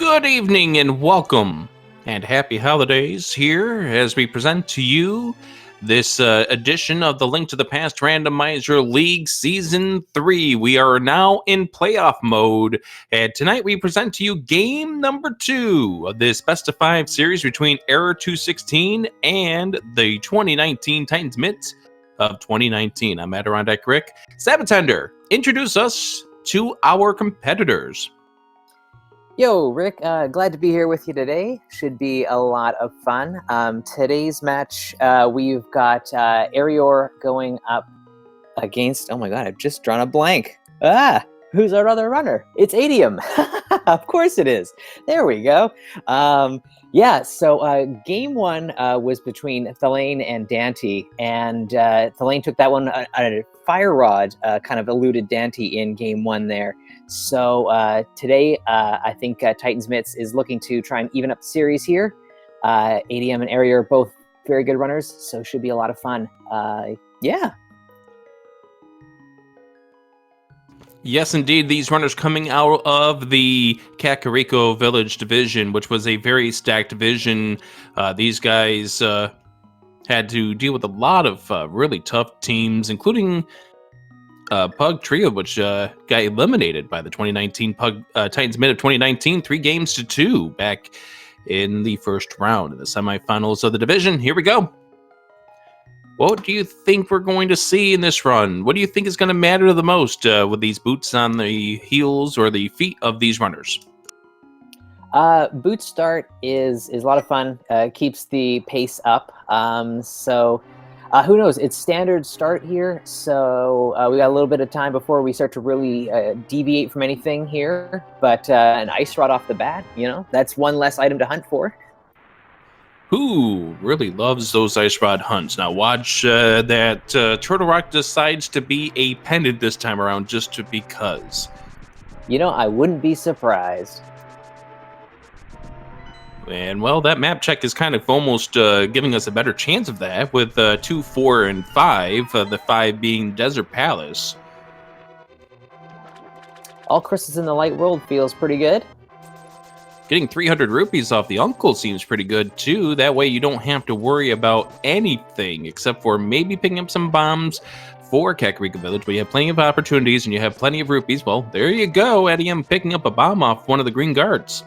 Good evening and welcome and happy holidays here as we present to you this edition of the Link to the Past Randomizer League Season 3. We are now in playoff mode, and tonight we present to you game number 2 of this best of 5 series between Error 216 and the 2019 Titans Mitts of 2019. I'm Adirondack Rick. Sabatender, introduce us to our competitors. Yo, Rick, glad to be here with you today. Should be a lot of fun. Today's match, we've got Eriror going up against, oh my god, I've just drawn a blank. Who's our other runner? It's Etium. Of course it is. There we go. So game 1 was between Thalane and Dante, and Thalane took that one. A fire rod kind of eluded Dante in game 1 there. So today, I think Titans Mitts is looking to try and even up the series here. Etium and Eriror are both very good runners, so should be a lot of fun. Yes, indeed. These runners coming out of the Kakariko Village division, which was a very stacked division. These guys had to deal with a lot of really tough teams, including Pug Trio, which got eliminated by the 2019 Titans Mid of 2019, 3-2 back in the first round in the semifinals of the division. Here we go. What do you think we're going to see in this run? What do you think is going to matter the most with these boots on the heels or the feet of these runners? Boot start is a lot of fun. Keeps the pace up. Who knows? It's standard start here, so we got a little bit of time before we start to really deviate from anything here. But an ice rod off the bat, that's one less item to hunt for. Who really loves those ice rod hunts? Now watch that Turtle Rock decides to be a pendant this time around just because. I wouldn't be surprised. And, well, that map check is kind of almost giving us a better chance of that with 2, 4, and 5, the 5 being Desert Palace. All crystals in the light world feels pretty good. Getting 300 rupees off the uncle seems pretty good, too. That way you don't have to worry about anything except for maybe picking up some bombs for Kakariko Village, but you have plenty of opportunities and you have plenty of rupees. Well, there you go, Etium picking up a bomb off one of the green guards.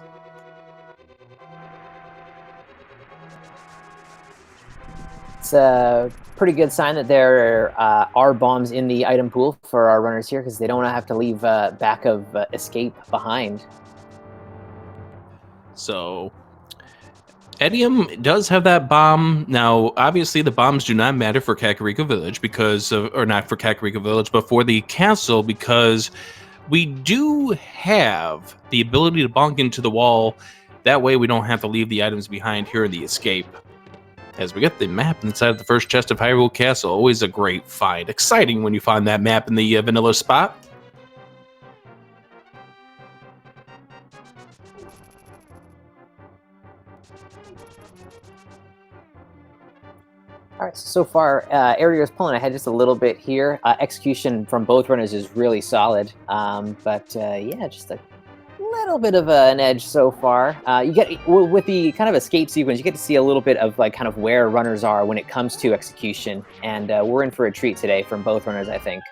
It's a pretty good sign that there are bombs in the item pool for our runners here, because they don't have to leave back of escape behind. So, Etium does have that bomb. Now, obviously, the bombs do not matter for Kakariko Village or not for Kakariko Village, but for the castle, because we do have the ability to bonk into the wall. That way, we don't have to leave the items behind here in the escape. As we get the map inside of the first chest of Hyrule Castle, always a great find. Exciting when you find that map in the vanilla spot. All right, so far, Eriror's pulling ahead just a little bit here. Execution from both runners is really solid, just a little bit of an edge so far. You get with the kind of escape sequence, you get to see a little bit of kind of where runners are when it comes to execution, and we're in for a treat today from both runners, I think.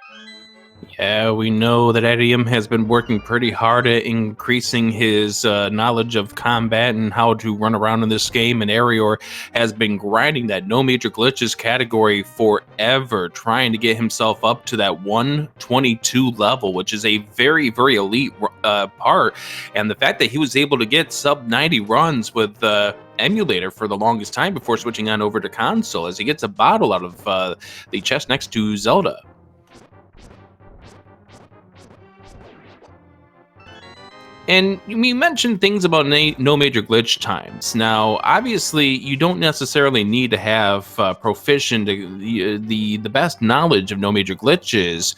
Yeah, we know that Etium has been working pretty hard at increasing his knowledge of combat and how to run around in this game, and Eriror has been grinding that no major glitches category forever, trying to get himself up to that 122 level, which is a very, very elite part. And the fact that he was able to get sub 90 runs with emulator for the longest time before switching on over to console, as he gets a bottle out of the chest next to Zelda. And you mentioned things about no major glitch times. Now, obviously, you don't necessarily need to have proficient, the best knowledge of no major glitches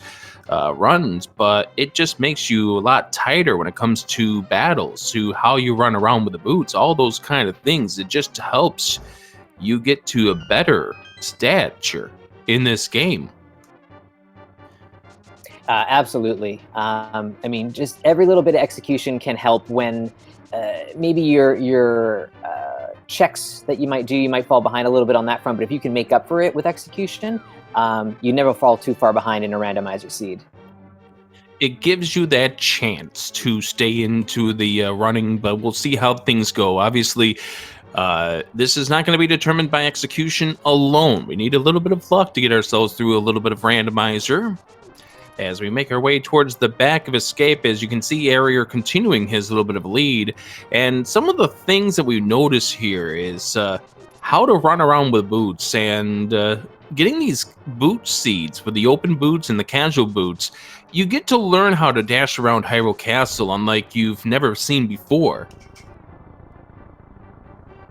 runs, but it just makes you a lot tighter when it comes to battles, to how you run around with the boots, all those kind of things. It just helps you get to a better stature in this game. Absolutely. I mean, just every little bit of execution can help when maybe your checks that you might do, you might fall behind a little bit on that front. But if you can make up for it with execution, you never fall too far behind in a randomizer seed. It gives you that chance to stay into the running, but we'll see how things go. Obviously, this is not going to be determined by execution alone. We need a little bit of luck to get ourselves through a little bit of randomizer. As we make our way towards the back of Escape, as you can see, Eriror continuing his little bit of lead. And some of the things that we notice here is how to run around with boots, and getting these boot seeds with the open boots and the casual boots. You get to learn how to dash around Hyrule Castle unlike you've never seen before.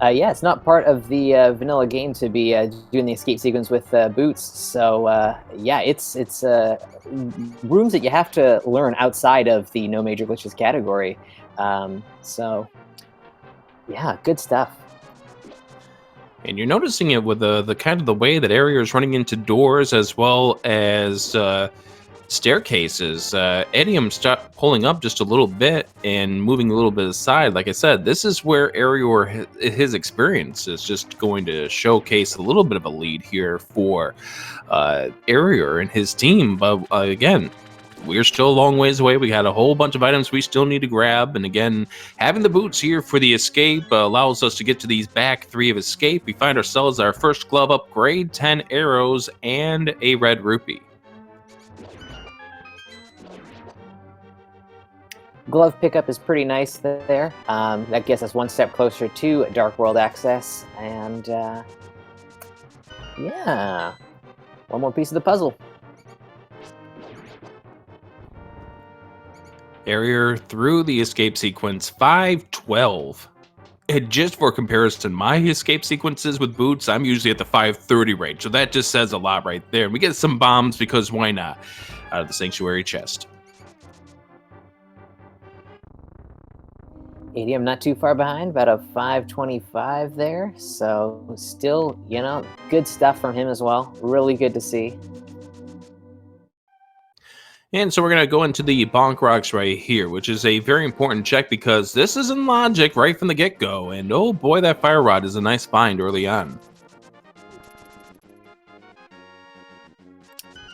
Yeah, it's not part of the vanilla game to be doing the escape sequence with boots. So yeah, it's rooms that you have to learn outside of the no major glitches category. So yeah, good stuff. And you're noticing it with the kind of the way that Eriror is running into doors as well as staircases. Etium stopped pulling up just a little bit and moving a little bit aside. Like I said, this is where Eriror, his experience is just going to showcase a little bit of a lead here for Eriror and his team. But again, we're still a long ways away. We got a whole bunch of items we still need to grab. And again, having the boots here for the escape allows us to get to these back 3 of escape. We find ourselves our first glove upgrade, 10 arrows, and a red rupee. Glove pickup is pretty nice there. That gets us one step closer to Dark World access. And yeah, one more piece of the puzzle. Eriror through the escape sequence 512. And just for comparison, my escape sequences with boots, I'm usually at the 530 range. So that just says a lot right there. And we get some bombs because why not? Out of the Sanctuary chest. ADM not too far behind, about a 525 there. So still, you know, good stuff from him as well. Really good to see. And so we're going to go into the Bonk Rocks right here, which is a very important check because this is in logic right from the get-go. And oh boy, that Fire Rod is a nice find early on.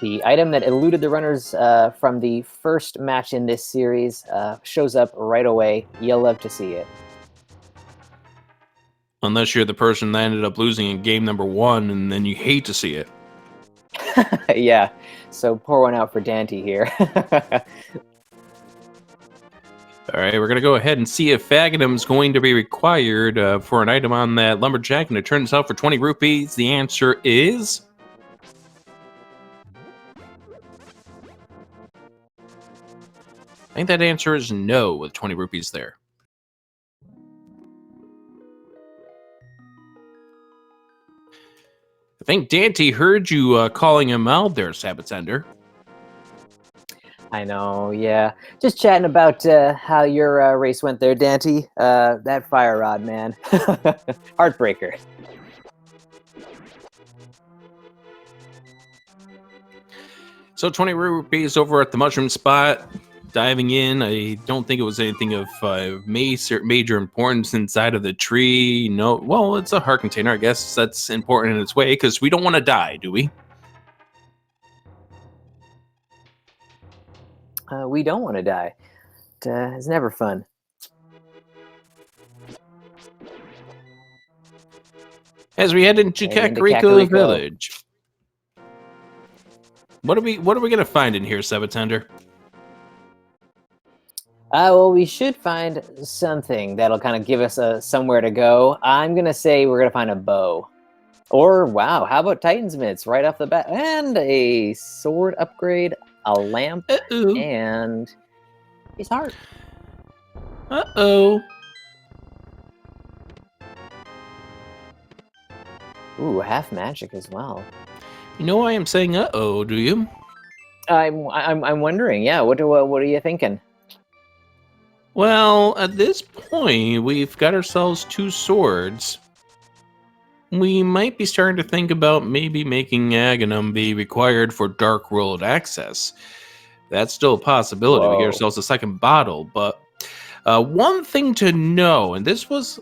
The item that eluded the runners from the first match in this series shows up right away. You'll love to see it. Unless you're the person that ended up losing in game number 1, and then you hate to see it. Yeah, so pour one out for Dante here. All right, we're going to go ahead and see if Fagadum is going to be required for an item on that Lumberjack, and it turns out for 20 rupees, the answer is... I think that answer is no with 20 rupees there. I think Dante heard you calling him out there, Sabatender. I know, yeah. Just chatting about how your race went there, Dante. That Fire Rod, man. Heartbreaker. So 20 rupees over at the mushroom spot. Diving in, I don't think it was anything of major importance inside of the tree. No, well, it's a heart container. I guess that's important in its way because we don't want to die, do we? We don't want to die. It's never fun. As we head into Kakariko Village. What are we gonna find in here, Sabatender? Well, we should find something that'll kind of give us somewhere to go. I'm gonna say we're gonna find a bow. Or, wow, how about Titan's Mitts right off the bat? And a sword upgrade, a lamp, and his heart. Uh-oh. Ooh, half magic as well. You know why I'm saying uh-oh, do you? I'm wondering, yeah, what are you thinking? Well, at this point, we've got ourselves 2 swords. We might be starting to think about maybe making Aghanim be required for Dark World access. That's still a possibility. We get Whoa. ourselves a second bottle, but one thing to know, and this was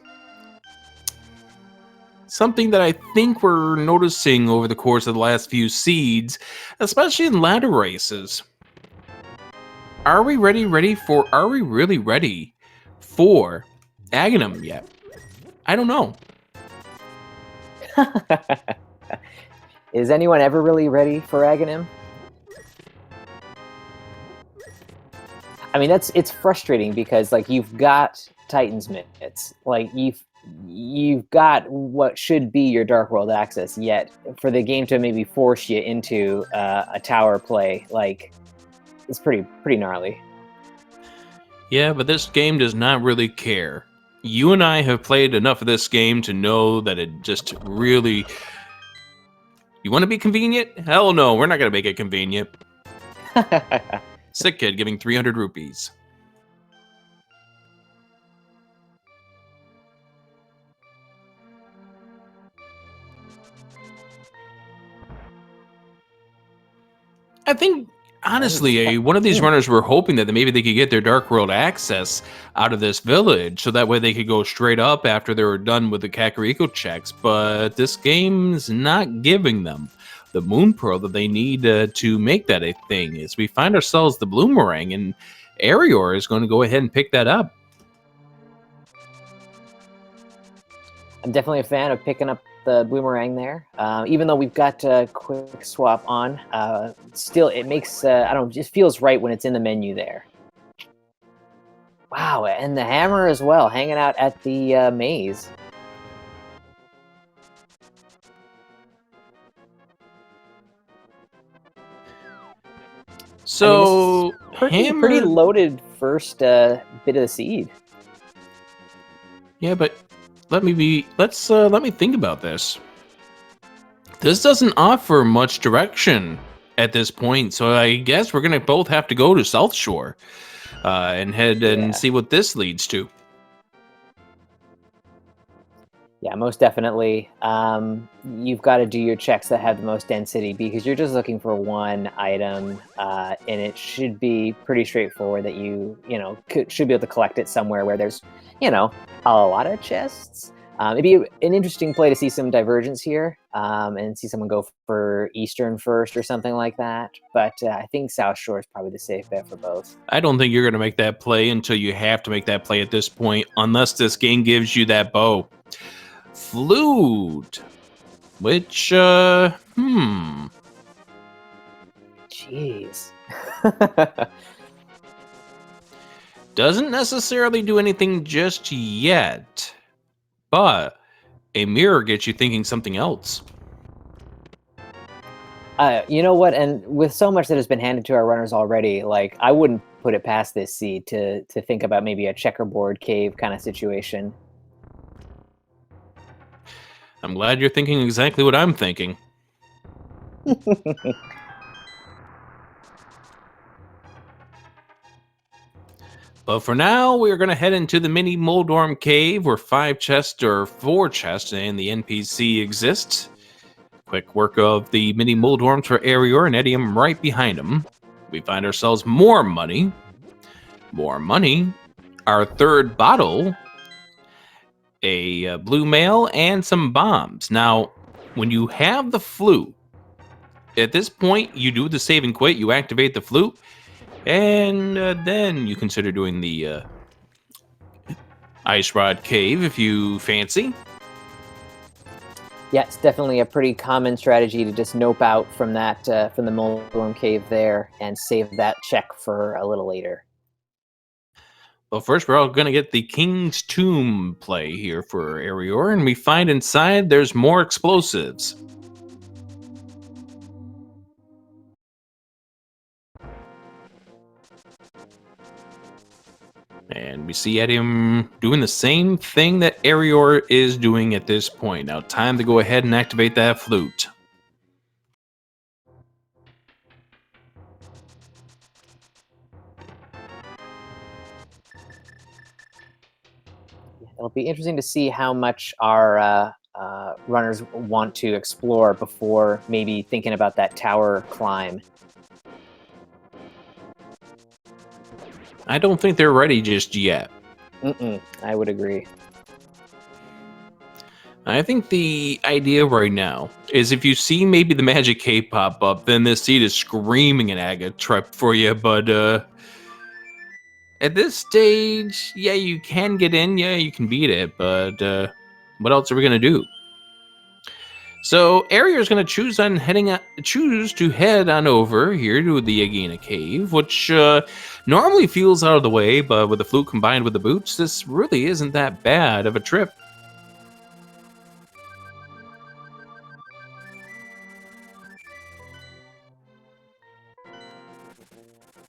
something that I think we're noticing over the course of the last few seeds, especially in ladder races. Are we really ready for Aghanim yet? I don't know. Is anyone ever really ready for Aghanim? I mean, it's frustrating because like you've got Titan's Mitts, like you've got what should be your Dark World access, yet for the game to maybe force you into a tower play, like it's pretty gnarly. Yeah, but this game does not really care. You and I have played enough of this game to know that it just really... You want to be convenient? Hell no, we're not going to make it convenient. Sick kid giving 300 rupees. I think, honestly, one of these runners were hoping that maybe they could get their Dark World access out of this village, so that way they could go straight up after they were done with the Kakariko checks, but this game's not giving them the Moon Pearl that they need to make that a thing. As we find ourselves the Bloomerang, and Eriror is going to go ahead and pick that up. I'm definitely a fan of picking up the Bloomerang there. Even though we've got quick swap on, still it makes, I don't know, it just feels right when it's in the menu there. Wow, and the hammer as well, hanging out at the maze. So, I mean, pretty loaded first bit of the seed. Yeah, but let me think about this. This doesn't offer much direction at this point, so I guess we're gonna both have to go to South Shore and head and see what this leads to. Yeah, most definitely. You've got to do your checks that have the most density because you're just looking for one item, and it should be pretty straightforward that you should be able to collect it somewhere where there's, a lot of chests. It'd be an interesting play to see some divergence here, and see someone go for Eastern first or something like that. But I think South Shore is probably the safe bet for both. I don't think you're going to make that play until you have to make that play at this point, unless this game gives you that bow. Flute, which, Jeez. Doesn't necessarily do anything just yet, but a mirror gets you thinking something else. You know what? And with so much that has been handed to our runners already, like I wouldn't put it past this seed to think about maybe a checkerboard cave kind of situation. I'm glad you're thinking exactly what I'm thinking. But for now, we're going to head into the mini Moldorm cave where 4 chests and the NPC exist. Quick work of the mini Moldorms for Eriror and etium right behind them. We find ourselves more money. More money. Our third bottle. A blue mail and some bombs. Now, when you have the flute, at this point, you do the save and quit. You activate the flute. And then you consider doing the Ice Rod Cave if you fancy. Yeah, it's definitely a pretty common strategy to just nope out from that from the Moldorm Cave there and save that check for a little later. Well, first we're all going to get the King's Tomb play here for Eriror, and we find inside there's more explosives. And we see etium doing the same thing that Eriror is doing at this point. Now, time to go ahead and activate that flute. It'll be interesting to see how much our runners want to explore before maybe thinking about that tower climb. I don't think they're ready just yet. I would agree. I think the idea right now is if you see maybe the magic cape pop up, then this seed is screaming an agate trap for you, but at this stage, yeah, you can get in, yeah, you can beat it, but what else are we gonna do? So Eriror is gonna choose to head on over here to the Agena Cave, which normally feels out of the way, but with the flute combined with the boots, this really isn't that bad of a trip.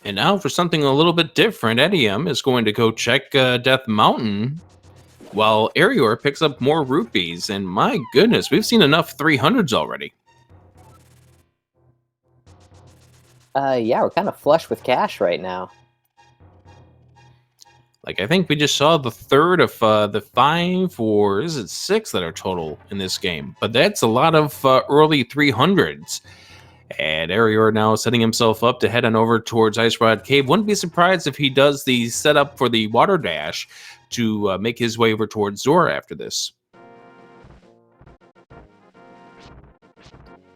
And now for something a little bit different, Etium is going to go check Death Mountain, while Eriror picks up more rupees. And my goodness, we've seen enough 300s already. Yeah, we're kind of flush with cash right now. Like, I think we just saw the third of the 5, or is it 6 that are total in this game? But that's a lot of early 300s. And Eriror now setting himself up to head on over towards Ice Rod Cave. Wouldn't be surprised if he does the setup for the water dash to make his way over towards Zora after this.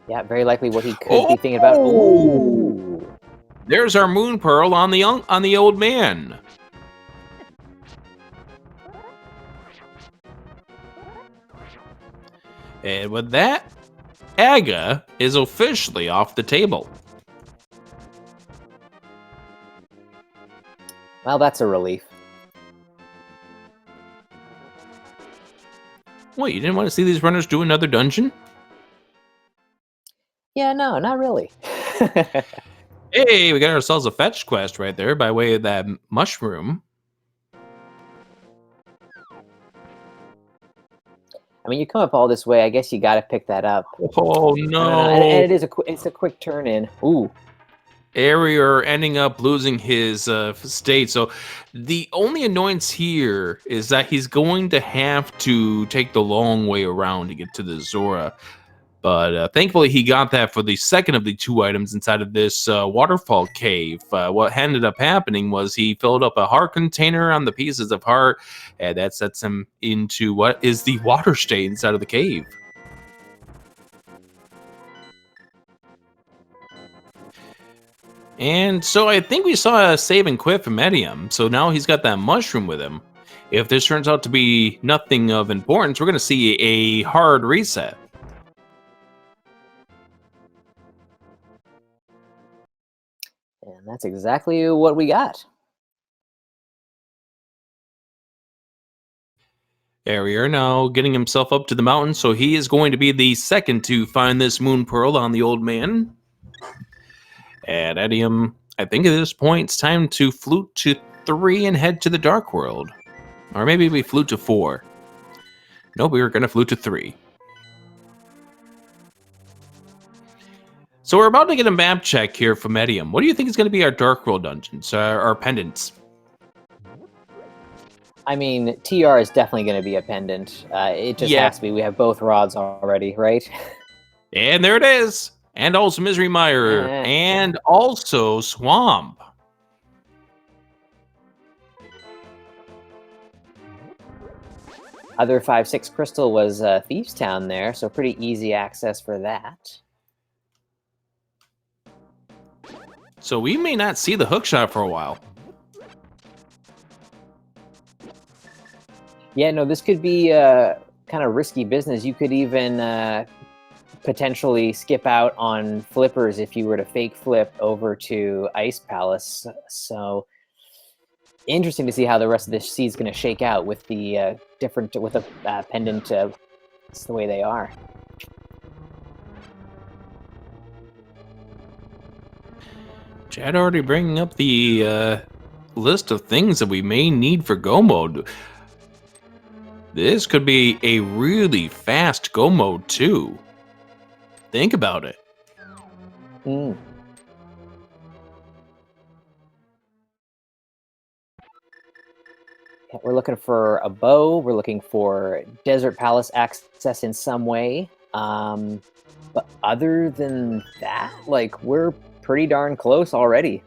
Yeah, very likely what he could be thinking about. Ooh. There's our moon pearl on the old man. And with that, Aga is officially off the table. Well, that's a relief. What, you didn't want to see these runners do another dungeon? Yeah, no, not really. Hey, we got ourselves a fetch quest right there by way of that mushroom. I mean, you come up all this way. I guess you got to pick that up. Oh no! And it is it's a quick turn in. Ooh. Eriror ending up losing his state. So the only annoyance here is that he's going to have to take the long way around to get to the Zora. But thankfully, he got that for the second of the 2 items inside of this waterfall cave. What ended up happening was he filled up a heart container on the pieces of heart, and that sets him into what is the water state inside of the cave. And so I think we saw a save and quit from Etium, so now he's got that mushroom with him. If this turns out to be nothing of importance, we're going to see a hard reset. And that's exactly what we got. Eriror now getting himself up to the mountain, so he is going to be the second to find this moon pearl on the old man. And Etium, I think at this point it's time to flute to 3 and head to the Dark World. Or maybe we flute to 4. No, we were going to flute to 3. So we're about to get a map check here from Etium. What do you think is going to be our Dark World dungeons, our pendants? I mean, TR is definitely going to be a pendant. It just has to be. We have both rods already, right? And there it is. And also Misery Mire. And also Swamp. Other 5/6 crystal was Thieves Town there, so pretty easy access for that. So we may not see the hookshot for a while. Yeah, no, this could be kind of risky business. You could even potentially skip out on flippers if you were to fake flip over to Ice Palace. So interesting to see how the rest of this seed's going to shake out with the pendant. It's the way they are. Chad already bringing up the list of things that we may need for Go Mode. This could be a really fast Go Mode too. Think about it. Mm. We're looking for a bow. We're looking for Desert Palace access in some way. But other than that, like, we're pretty darn close already.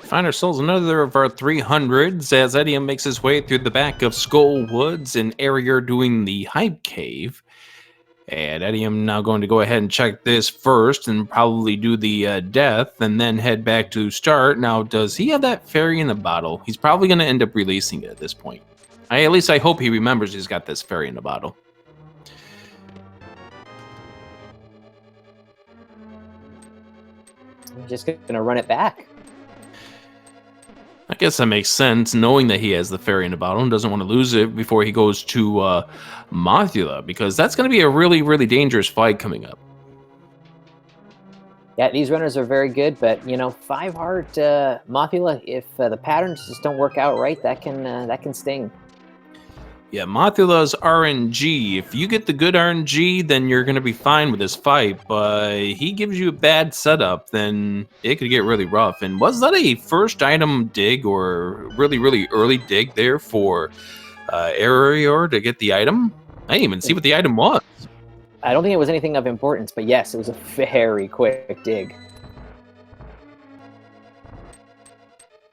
Find ourselves another of our 300s as Etium makes his way through the back of Skull Woods and Eriror doing the Hype Cave. And Etium now going to go ahead and check this first and probably do the death and then head back to start. Now, does he have that fairy in the bottle? He's probably going to end up releasing it at this point. At least I hope he remembers he's got this fairy in the bottle. I'm just going to run it back. I guess that makes sense, knowing that he has the fairy in the bottle and doesn't want to lose it before he goes to Mothula, because that's going to be a really, really dangerous fight coming up. Yeah, these runners are very good, but 5-heart Mothula, if the patterns just don't work out right, that can sting. Yeah, Mothula's RNG. If you get the good RNG, then you're going to be fine with this fight. But he gives you a bad setup, then it could get really rough. And was that a first item dig or really, really early dig there for Eriror to get the item? I didn't even see what the item was. I don't think it was anything of importance, but yes, it was a very quick dig.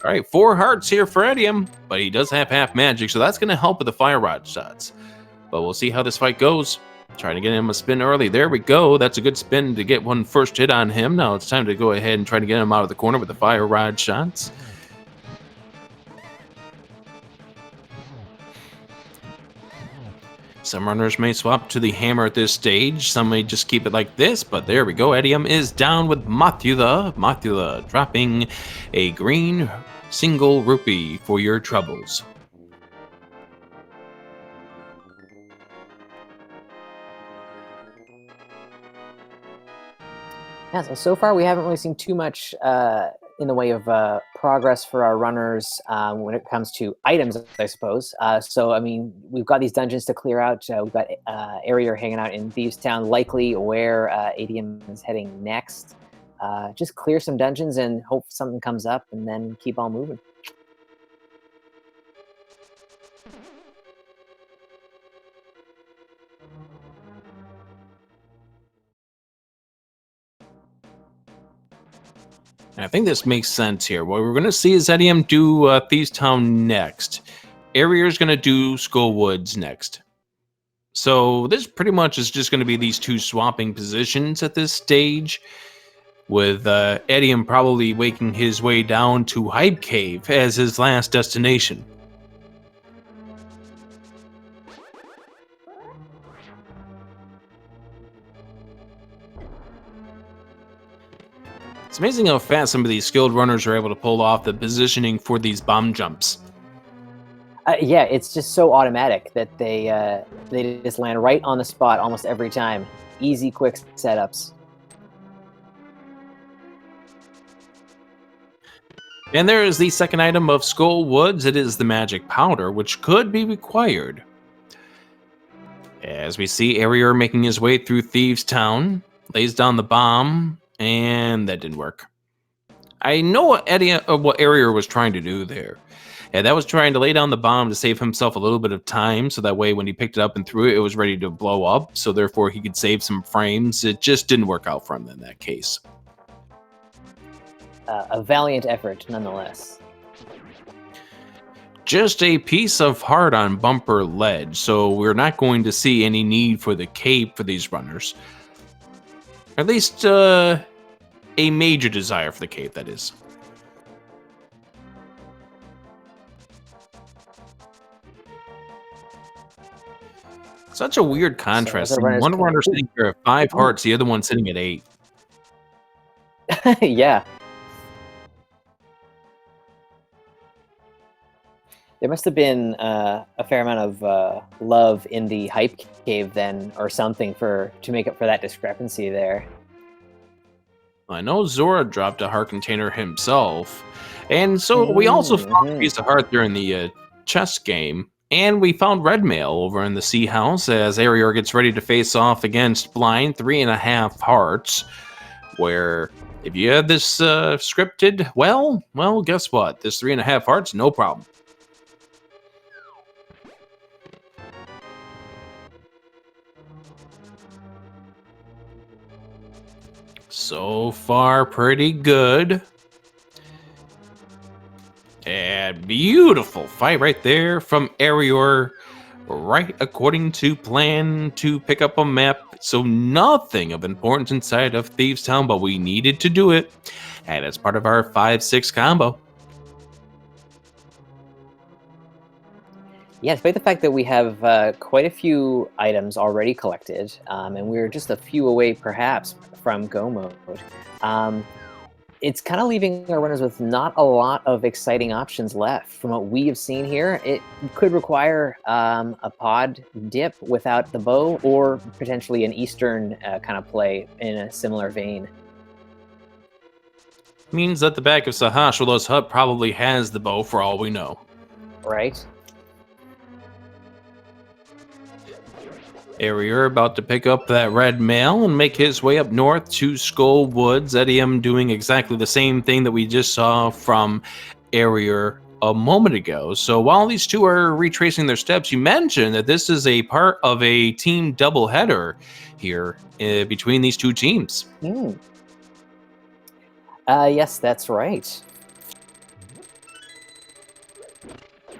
All right, 4 hearts here for Etium, but he does have half magic, so that's going to help with the fire rod shots. But we'll see how this fight goes. Trying to get him a spin early. There we go. That's a good spin to get one first hit on him. Now it's time to go ahead and try to get him out of the corner with the fire rod shots. Some runners may swap to the hammer at this stage. Some may just keep it like this, but there we go. Etium is down with Mothula. Mothula dropping a green single rupee for your troubles. Yeah, so far we haven't really seen too much in the way of progress for our runners when it comes to items, I suppose. So, I mean, we've got these dungeons to clear out. We've got Eriror hanging out in Thieves Town, likely where Etium is heading next. Just clear some dungeons and hope something comes up, and then keep on moving. And I think this makes sense here. What we're going to see is Etium do Thieves Town next. Eriror's going to do Skull Woods next. So this pretty much is just going to be these two swapping positions at this stage, with Etium probably making his way down to Hype Cave as his last destination. It's amazing how fast some of these skilled runners are able to pull off the positioning for these bomb jumps. Yeah, it's just so automatic that they just land right on the spot almost every time. Easy, quick setups. And there is the second item of Skull Woods. It is the magic powder, which could be required. As we see Eriror making his way through Thieves Town, lays down the bomb, and that didn't work. I know what Eriror was trying to do there. Yeah, that was trying to lay down the bomb to save himself a little bit of time, so that way when he picked it up and threw it, it was ready to blow up, so therefore he could save some frames. It just didn't work out for him in that case. A valiant effort, nonetheless. Just a piece of heart on bumper ledge, so we're not going to see any need for the cape for these runners. At least a major desire for the cape, that is. Such a weird contrast. So One runner sitting here at 5 hearts, the other one sitting at 8. Yeah. There must have been a fair amount of love in the Hype Cave then, or something, to make up for that discrepancy there. I know Zora dropped a heart container himself, and so we also found a piece of heart during the chess game, and we found red mail over in the Sea House as Eriror gets ready to face off against Blind, 3.5 hearts, where if you had this scripted, well, guess what? This 3.5 hearts, no problem. So far, pretty good. And beautiful fight right there from Eriror, right according to plan to pick up a map. So nothing of importance inside of Thieves Town, but we needed to do it. And as part of our 5-6 combo. Yeah, despite the fact that we have quite a few items already collected, and we're just a few away perhaps from go mode, it's kind of leaving our runners with not a lot of exciting options left. From what we have seen here, it could require a pod dip without the bow, or potentially an Eastern kind of play in a similar vein. Means that the back of Sahasrah's hut probably has the bow for all we know. Right? Eriror about to pick up that red mail and make his way up north to Skull Woods. Etium doing exactly the same thing that we just saw from Eriror a moment ago. So while these two are retracing their steps, you mentioned that this is a part of a team doubleheader here between these two teams. Yes, that's right.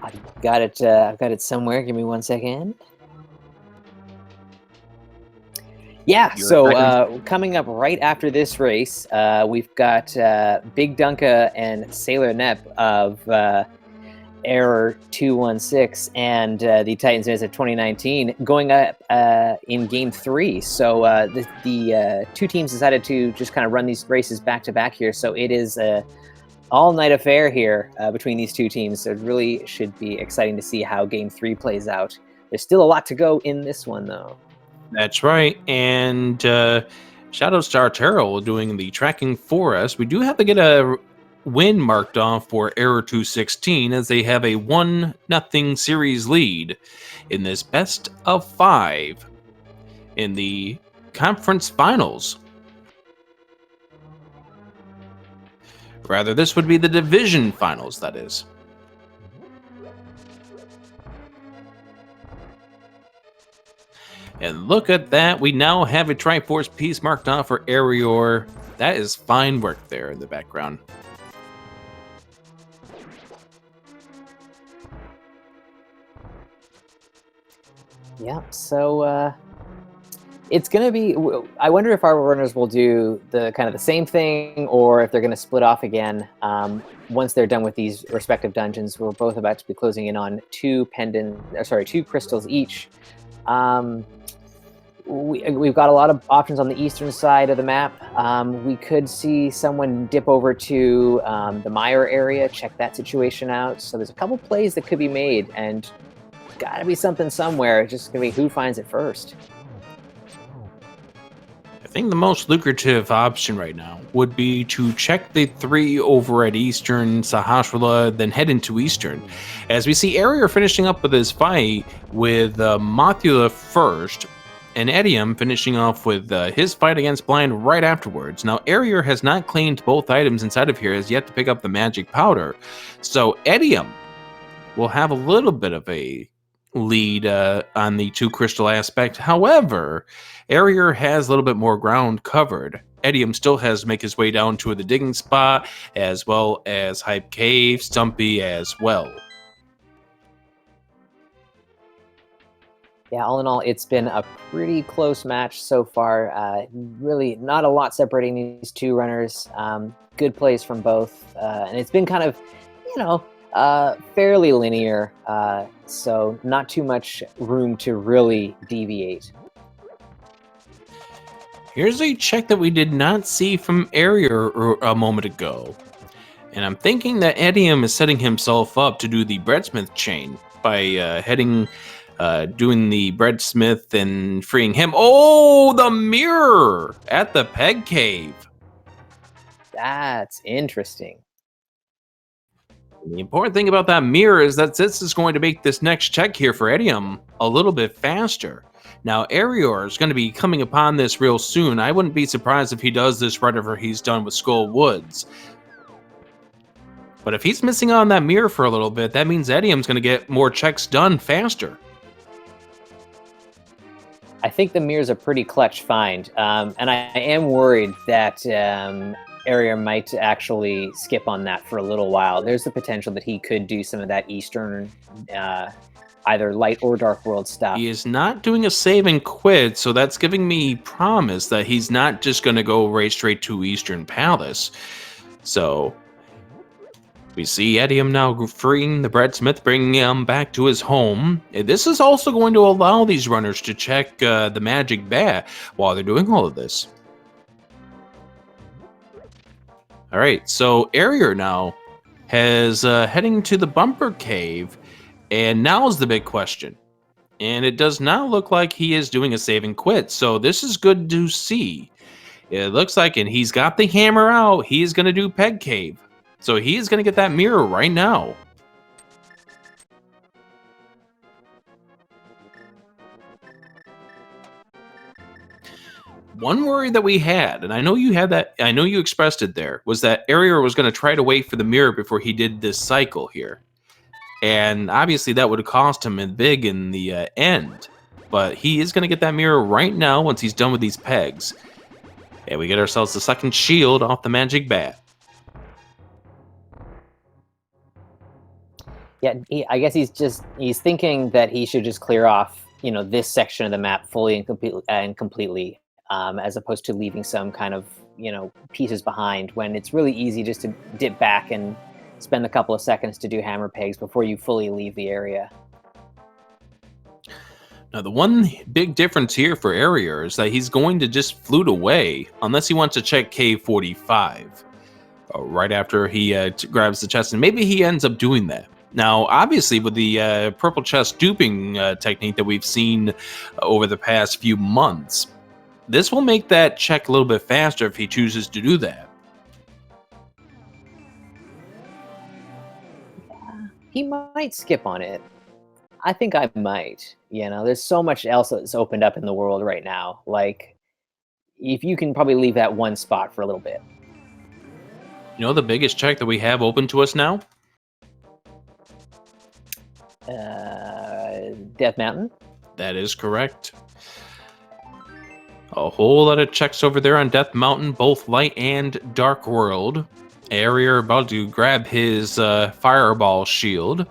I've got it somewhere. Give me 1 second. Yeah, so coming up right after this race, we've got Big Dunka and Sailor Nep of Error 216 and the Titans Miz of 2019 going up in Game 3. So the two teams decided to just kind of run these races back to back here. So it is a all-night affair here between these two teams. So it really should be exciting to see how Game 3 plays out. There's still a lot to go in this one, though. That's right, and shoutouts to Artero doing the tracking for us. We do have to get a win marked off for Error 216 as they have a 1-0 series lead in this best of 5 in the conference finals. Rather, this would be the division finals, that is. And look at that, we now have a Triforce piece marked off for Eriror. That is fine work there in the background. Yeah, so it's going to be... I wonder if our runners will do the kind of the same thing, or if they're going to split off again once they're done with these respective dungeons. We're both about to be closing in on 2 crystals each. We've got a lot of options on the eastern side of the map. We could see someone dip over to the Meyer area, check that situation out. So there's a couple plays that could be made, and gotta be something somewhere. It's just gonna be who finds it first. I think the most lucrative option right now would be to check the 3 over at Eastern Sahasrah, then head into Eastern. As we see Eriror finishing up with his fight with Mothula first, and etium finishing off with his fight against Blind right afterwards. Now, Eriror has not claimed both items inside of here, has yet to pick up the magic powder. So etium will have a little bit of a lead on the 2 crystal aspect. However, Eriror has a little bit more ground covered. Etium still has to make his way down to the digging spot, as well as Hype Cave, Stumpy as well. Yeah, all in all, it's been a pretty close match so far. Really not a lot separating these two runners. Good plays from both. And it's been kind of, fairly linear. So not too much room to really deviate. Here's a check that we did not see from Eriror a moment ago. And I'm thinking that Etium is setting himself up to do the Breadsmith chain by doing the Breadsmith and freeing him. Oh, the mirror at the Peg Cave. That's interesting. The important thing about that mirror is that this is going to make this next check here for Etium a little bit faster. Now, Eriror is going to be coming upon this real soon. I wouldn't be surprised if he does this right after he's done with Skull Woods. But if he's missing on that mirror for a little bit, that means Etium's going to get more checks done faster. I think the mirror's a pretty clutch find, and I am worried that Erir might actually skip on that for a little while. There's the potential that he could do some of that Eastern, either light or dark world stuff. He is not doing a save and quit, so that's giving me promise that he's not just going to go right straight to Eastern Palace. So we see Etium now freeing the breadsmith, bringing him back to his home. This is also going to allow these runners to check the magic bat while they're doing all of this. All right, so Eriror now has heading to the bumper cave, and now is the big question. And it does not look like he is doing a save and quit, so this is good to see. It looks like, and he's got the hammer out, he's going to do Peg Cave. So he is going to get that mirror right now. One worry that we had, and I know you had that, I know you expressed it there, was that Eriror was going to try to wait for the mirror before he did this cycle here. And obviously that would have cost him big in the end. But he is going to get that mirror right now once he's done with these pegs. And we get ourselves the second shield off the magic bat. Yeah, I guess he's thinking that he should just clear off, this section of the map fully and completely, as opposed to leaving some kind of, pieces behind, when it's really easy just to dip back and spend a couple of seconds to do hammer pegs before you fully leave the area. Now, the one big difference here for Eriror is that he's going to just flute away unless he wants to check cave 45 right after he grabs the chest, and maybe he ends up doing that. Now, obviously, with the purple chest duping technique that we've seen over the past few months, this will make that check a little bit faster if he chooses to do that. He might skip on it. I think I might. There's so much else that's opened up in the world right now. Like, if you can probably leave that one spot for a little bit. The biggest check that we have open to us now? Death Mountain? That is correct. A whole lot of checks over there on Death Mountain, both light and dark world. Eriror about to grab his fireball shield.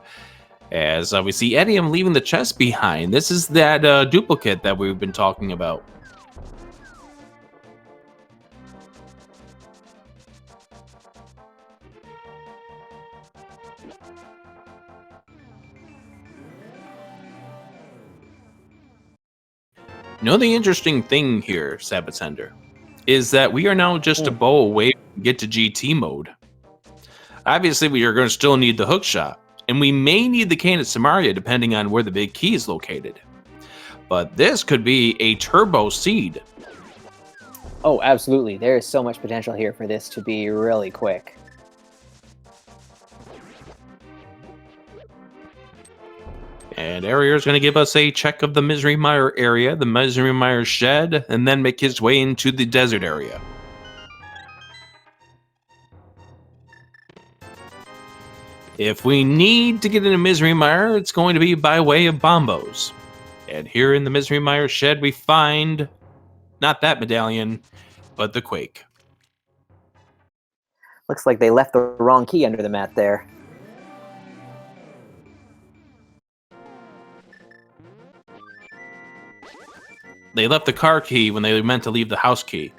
As we see Etium leaving the chest behind. This is that duplicate that we've been talking about. The interesting thing here, Sabbath Sender, is that we are now just a bow away from get to GT mode. Obviously, we are going to still need the hook shot, and we may need the cane at Samaria depending on where the big key is located. But this could be a turbo seed. Oh, absolutely. There is so much potential here for this to be really quick. And Eriror is going to give us a check of the Misery Mire area, the Misery Mire shed, and then make his way into the desert area. If we need to get into Misery Mire, it's going to be by way of Bombos. And here in the Misery Mire shed, we find not that medallion, but the Quake. Looks like they left the wrong key under the mat there. They left the car key when they meant to leave the house key.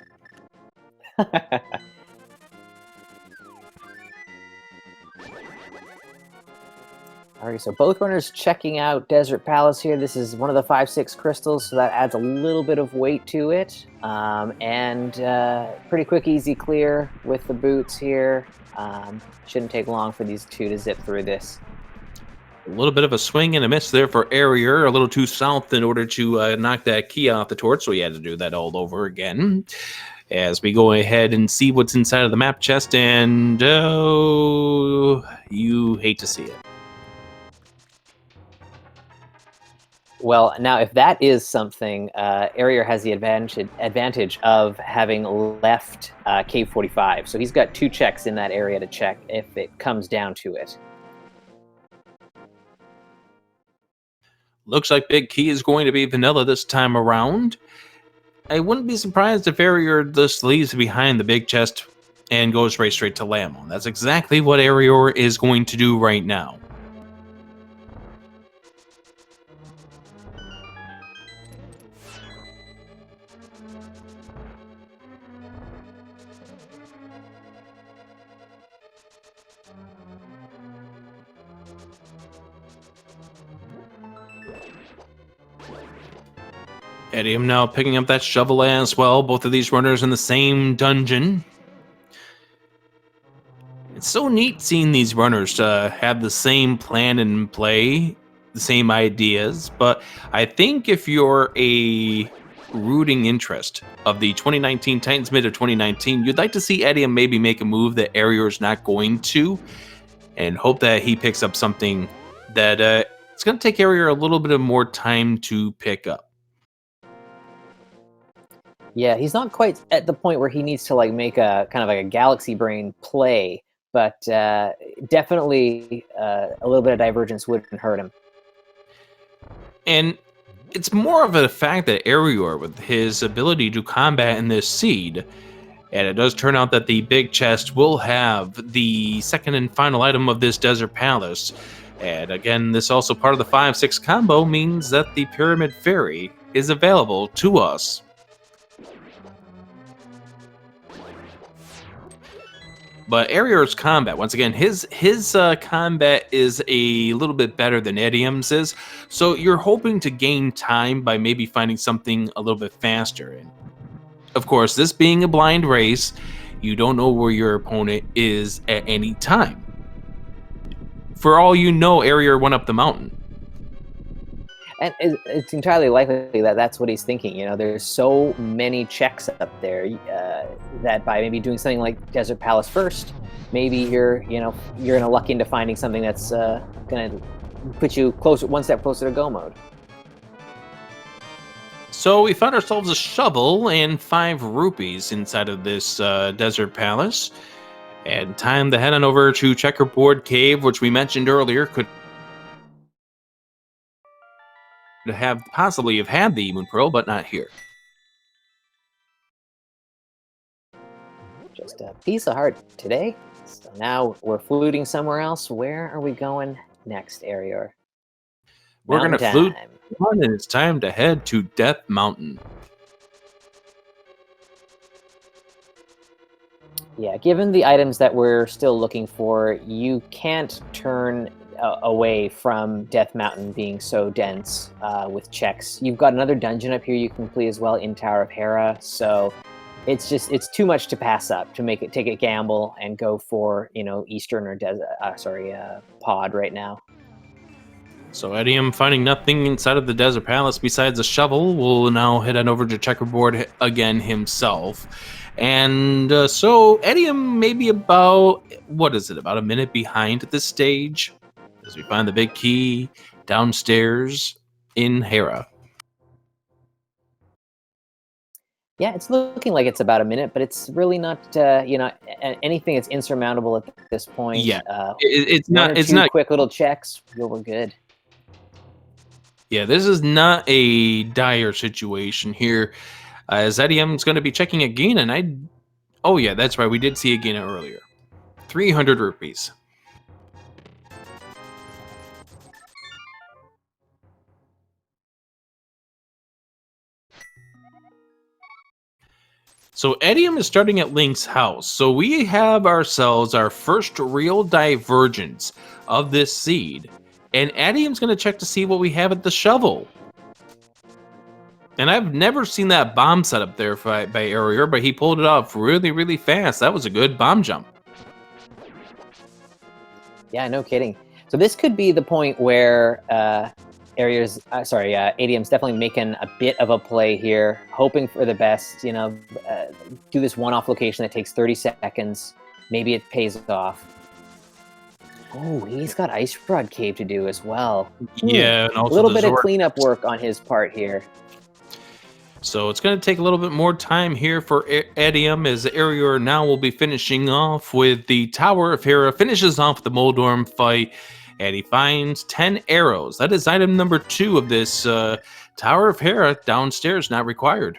Alright, so both runners checking out Desert Palace here. This is one of the 5/6 crystals, so that adds a little bit of weight to it. And pretty quick, easy clear with the boots here. Shouldn't take long for these two to zip through this. A little bit of a swing and a miss there for Eriror, a little too south in order to knock that key off the torch, so he had to do that all over again. As we go ahead and see what's inside of the map chest, and oh, you hate to see it. Well, now if that is something, Eriror has the advantage of having left Cave 45. So he's got 2 checks in that area to check if it comes down to it. Looks like Big Key is going to be vanilla this time around. I wouldn't be surprised if Eriror just leaves behind the big chest and goes right straight to Lamon. That's exactly what Eriror is going to do right now. Etium now picking up that shovel as well. Both of these runners in the same dungeon. It's so neat seeing these runners have the same plan in play, the same ideas, but I think if you're a rooting interest of the 2019 Titans mid of 2019, you'd like to see Etium maybe make a move that Eriror's not going to, and hope that he picks up something that it's going to take Eriror a little bit of more time to pick up. Yeah, he's not quite at the point where he needs to like make a kind of like a galaxy brain play, but definitely a little bit of divergence wouldn't hurt him. And it's more of a fact that Eriror, with his ability to combat in this seed, and it does turn out that the big chest will have the second and final item of this Desert Palace. And again, this also part of the 5-6 combo means that the Pyramid Fairy is available to us. But Eriror's combat, once again, his combat is a little bit better than Etium's is. So you're hoping to gain time by maybe finding something a little bit faster. And of course, this being a blind race, you don't know where your opponent is at any time. For all you know, Eriror went up the mountain. And it's entirely likely that that's what he's thinking. You know, there's so many checks up there that by maybe doing something like Desert Palace first, maybe you're gonna luck into finding something that's gonna put you closer, one step closer to go mode. So we found ourselves a shovel and 5 rupees inside of this Desert Palace, and time to head on over to Checkerboard Cave, which we mentioned earlier could have possibly have had the Moon Pearl, but not here. Just a piece of heart today. So now we're fluting somewhere else. Where are we going next, Eriror? We're going to flute on, and it's time to head to Death Mountain. Yeah, given the items that we're still looking for, you can't turn away from Death Mountain being so dense with checks. You've got another dungeon up here you can complete as well in Tower of Hera, so it's too much to pass up to take a gamble and go for Eastern or Pod right now. So Etium, finding nothing inside of the Desert Palace besides a shovel, will now head on over to Checkerboard again himself. And so Etium maybe about a minute behind at this stage, as we find the big key downstairs in Hera. Yeah, it's looking like it's about a minute, but it's really not, anything that's insurmountable at this point. Yeah, it's not. It's not quick little checks. We're good. Yeah, this is not a dire situation here, as Etium's going to be checking again, and oh yeah, that's right, we did see Agena earlier. 300 rupees. So Etium is starting at Link's house. So we have ourselves our first real divergence of this seed. And Etium's going to check to see what we have at the shovel. And I've never seen that bomb set up there by Eriror, but he pulled it off really, really fast. That was a good bomb jump. Yeah, no kidding. So this could be the point where Etium's definitely making a bit of a play here, hoping for the best, do this one-off location that takes 30 seconds. Maybe it pays off. Oh, he's got Ice Rod Cave to do as well. Yeah, and also a little bit of cleanup work on his part here. So it's going to take a little bit more time here for Etium, as Eriror now will be finishing off with the Tower of Hera, finishes off the Moldorm fight, and he finds 10 arrows. That is item number 2 of this Tower of Hera, downstairs, not required.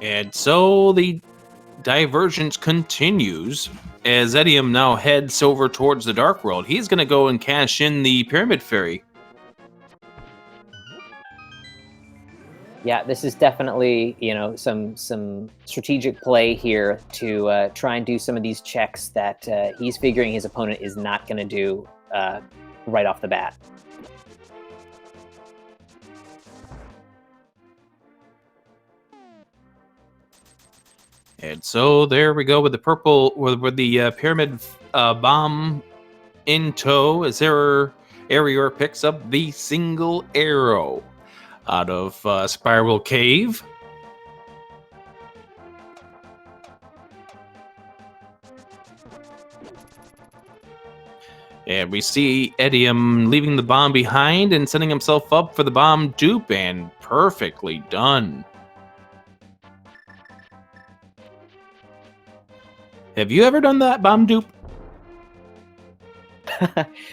And so the divergence continues as Etium now heads over towards the Dark World. He's going to go and cash in the Pyramid Fairy. Yeah, this is definitely, some strategic play here to try and do some of these checks that he's figuring his opponent is not going to do right off the bat. And so there we go with the purple, with the pyramid bomb in tow, as Eriror picks up the single arrow out of Spiral Cave. And we see Etium leaving the bomb behind and setting himself up for the bomb dupe, and perfectly done. Have you ever done that bomb dupe?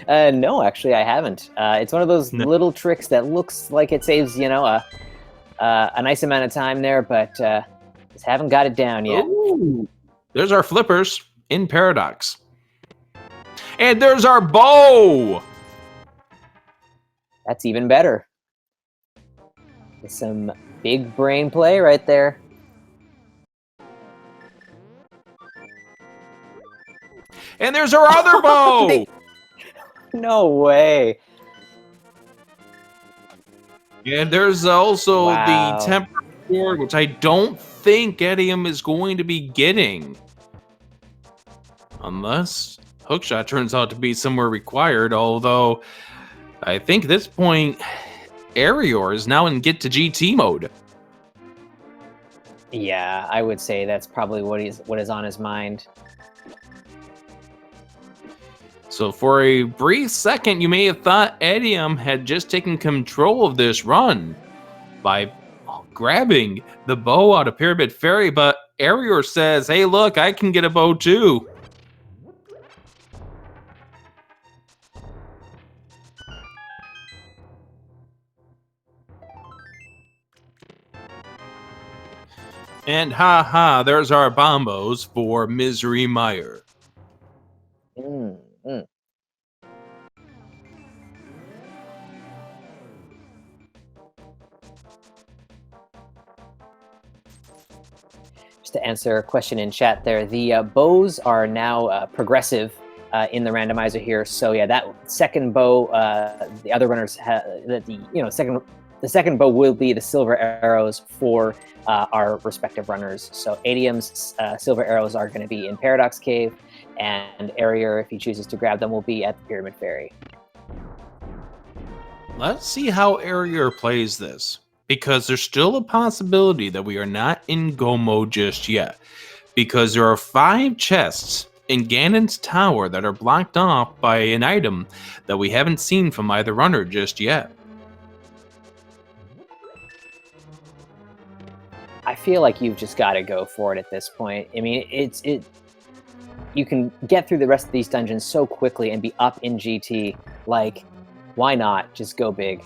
No, actually, I haven't. It's one of those little tricks that looks like it saves, a nice amount of time there, but just haven't got it down yet. Ooh. There's our flippers in Paradox. And there's our bow! That's even better. Some big brain play right there. And there's our other bow! No way. And there's also Wow. the temporary sword, which I don't think Etium is going to be getting. Unless hookshot turns out to be somewhere required, although I think at this point, Eriror is now in get to GT mode. Yeah, I would say that's probably what is on his mind. So for a brief second, you may have thought Etium had just taken control of this run by grabbing the bow out of Pyramid Fairy, but Eriror says, hey, look, I can get a bow too. And ha, there's our bombos for Misery Meyer. Just to answer a question in chat there, the bows are now progressive in the randomizer here. So yeah, that second bow, the other runners the second bow will be the silver arrows for our respective runners. So Etium's silver arrows are going to be in Paradox Cave, and Eriror, if he chooses to grab them, will be at the Pyramid Fairy. Let's see how Eriror plays this, because there's still a possibility that we are not in go mode just yet, because there are 5 chests in Ganon's tower that are blocked off by an item that we haven't seen from either runner just yet. I feel like you've just got to go for it at this point. I mean, you can get through the rest of these dungeons so quickly and be up in GT. Like, why not just go big?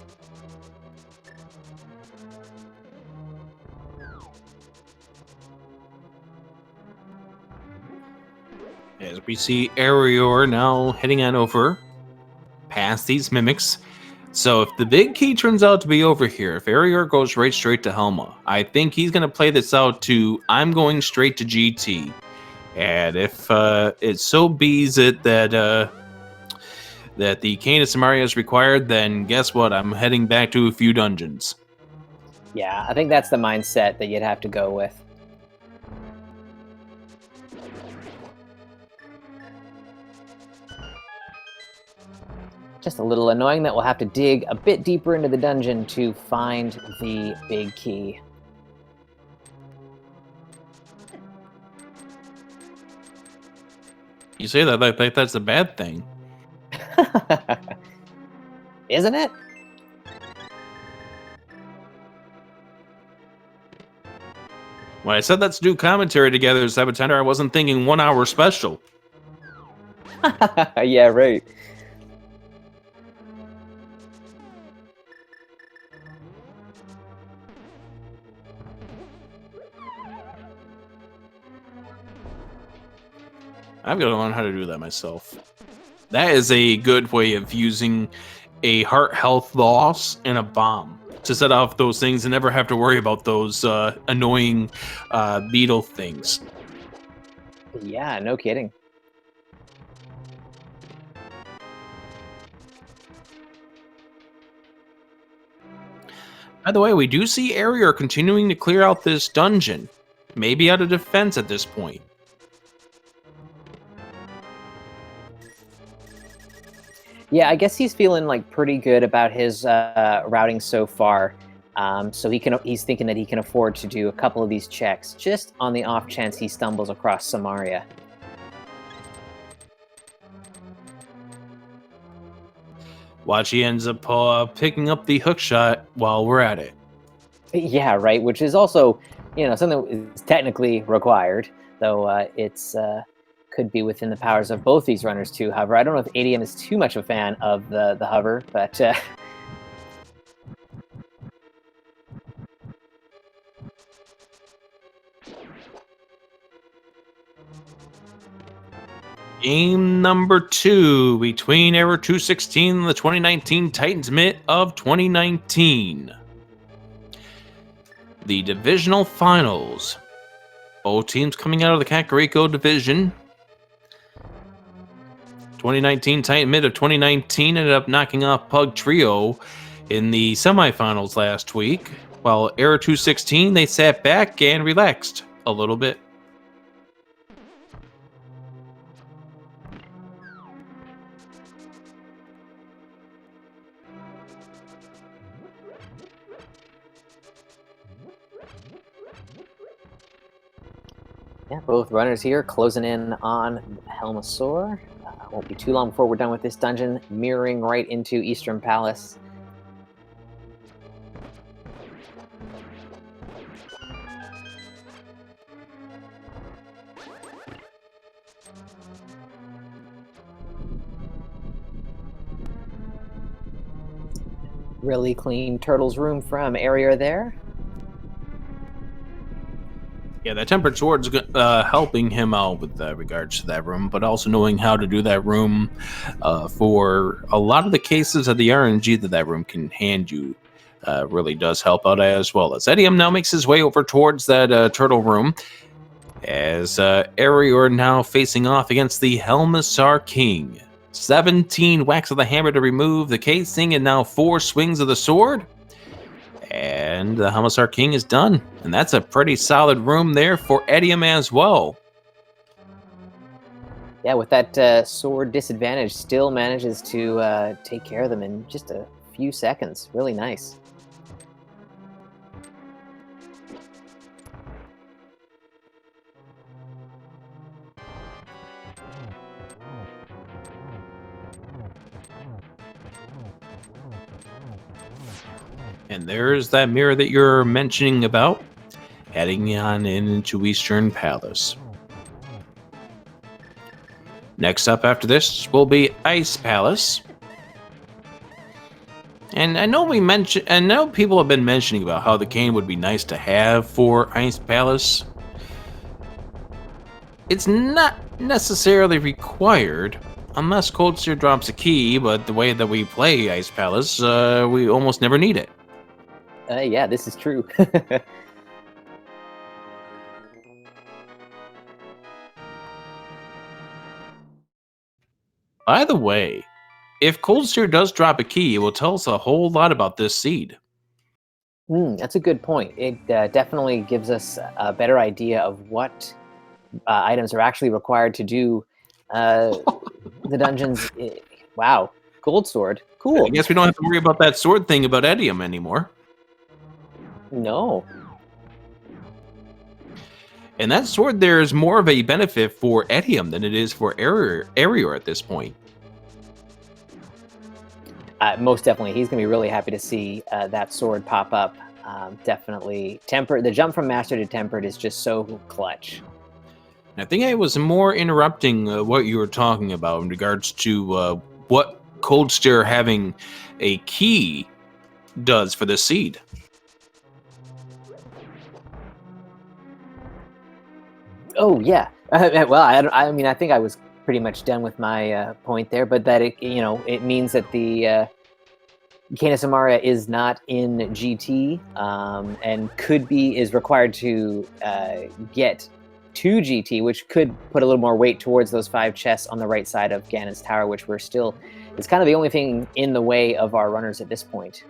As we see Eriror now heading on over past these mimics. So if the big key turns out to be over here, if Eriror goes right straight to Helma, I think he's going to play this out to, I'm going straight to GT. And if it so bees it that that the Canis Maria is required, then guess what? I'm heading back to a few dungeons. Yeah, I think that's the mindset that you'd have to go with. Just a little annoying that we'll have to dig a bit deeper into the dungeon to find the big key. You say that like that's a bad thing. Isn't it? When I said let's do commentary together, Sabatender, I wasn't thinking 1 hour special. Yeah, right. I've got to learn how to do that myself. That is a good way of using a heart health loss and a bomb to set off those things and never have to worry about those annoying beetle things. Yeah, no kidding. By the way, we do see Eriror continuing to clear out this dungeon. Maybe out of defense at this point. Yeah, I guess he's feeling like pretty good about his routing so far. So he's thinking that he can afford to do a couple of these checks just on the off chance he stumbles across Samaria. Watch, he ends up picking up the hook shot while we're at it. Yeah, right. Which is also, something that is technically required, though it's could be within the powers of both these runners too. However, I don't know if ADM is too much a fan of the hover, but Game number 2 between Error 216 and the 2019 Titans Mitt of 2019. The divisional finals. Both teams coming out of the Kakariko division. 2019 Titan Mitt of 2019 ended up knocking off Pug Trio in the semifinals last week, while Error 216, they sat back and relaxed a little bit. yeah, both runners here closing in on Helmasaur. Won't be too long before we're done with this dungeon, mirroring right into Eastern Palace. Really clean Turtle's room from Eriror there. Yeah, that tempered sword's helping him out with regards to that room, but also knowing how to do that room for a lot of the cases of the RNG that room can hand you really does help out, as well as Etium now makes his way over towards that turtle room, as Eriror now facing off against the Helmasaur King. 17 whacks of the hammer to remove the casing, and now 4 swings of the sword. And the Helmasaur King is done. And that's a pretty solid room there for Etium as well. Yeah, with that sword disadvantage, still manages to take care of them in just a few seconds. Really nice. And there's that mirror that you're mentioning about, heading on into Eastern Palace. Next up after this will be Ice Palace. And I know people have been mentioning about how the cane would be nice to have for Ice Palace. It's not necessarily required, unless Coldsteer drops a key, but the way that we play Ice Palace, we almost never need it. Yeah, this is true. By the way, if Coldsteer does drop a key, it will tell us a whole lot about this seed. That's a good point. It definitely gives us a better idea of what items are actually required to do the dungeons. Wow, gold sword, cool. I guess we don't have to worry about that sword thing about Etium anymore. No. And that sword there is more of a benefit for Etium than it is for Eriror at this point. Most definitely, he's going to be really happy to see that sword pop up. Definitely, the jump from master to tempered is just so clutch. I think I was more interrupting what you were talking about in regards to what Coldsteer having a key does for the seed. Oh, yeah. Well, I mean, I think I was pretty much done with my point there, but that it means that the Canis Amara is not in GT, and is required to get to GT, which could put a little more weight towards those 5 chests on the right side of Ganon's Tower, which it's kind of the only thing in the way of our runners at this point.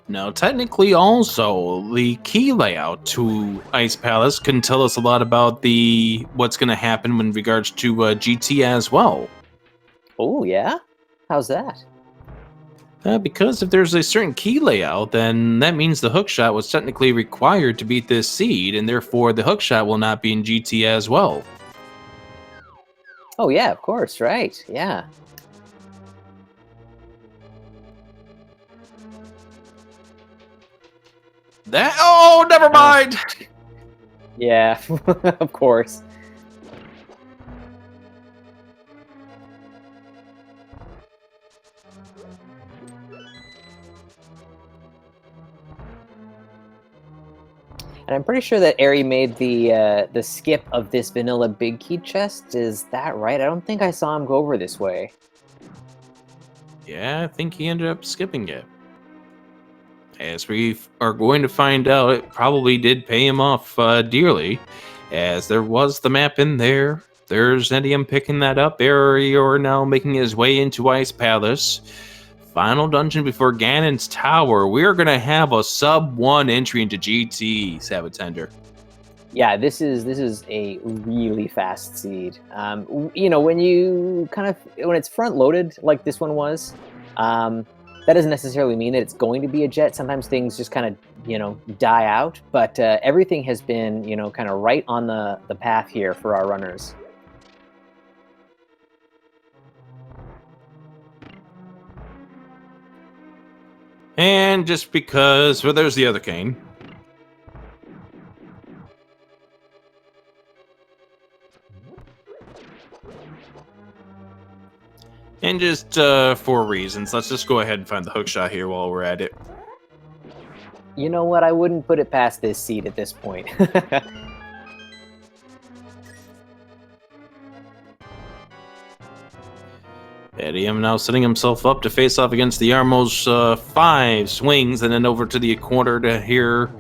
Now, technically, also the key layout to Ice Palace can tell us a lot about what's going to happen in regards to GT as well. Oh yeah, how's that? Because if there's a certain key layout, then that means the hookshot was technically required to beat this seed, and therefore the hookshot will not be in GT as well. Oh yeah, of course, right? Yeah. Oh, never mind! Yeah, of course. And I'm pretty sure that Eri made the skip of this vanilla big key chest. Is that right? I don't think I saw him go over this way. Yeah, I think he ended up skipping it. As we are going to find out, it probably did pay him off dearly, as there was the map in there. There's etium picking that up. Eriror now making his way into Ice Palace. Final dungeon before Ganon's Tower. We're going to have a sub-1 entry into GT, Sabatender. Yeah, this is a really fast seed. When it's front loaded like this one was, that doesn't necessarily mean that it's going to be a jet. Sometimes things just kind of die out, but everything has been kind of right on the path here for our runners. And just because, well, there's the other cane. And just for reasons, let's just go ahead and find the hookshot here while we're at it. You know what? I wouldn't put it past this seed at this point. Etium now setting himself up to face off against the Armos 5 swings, and then over to the corner to here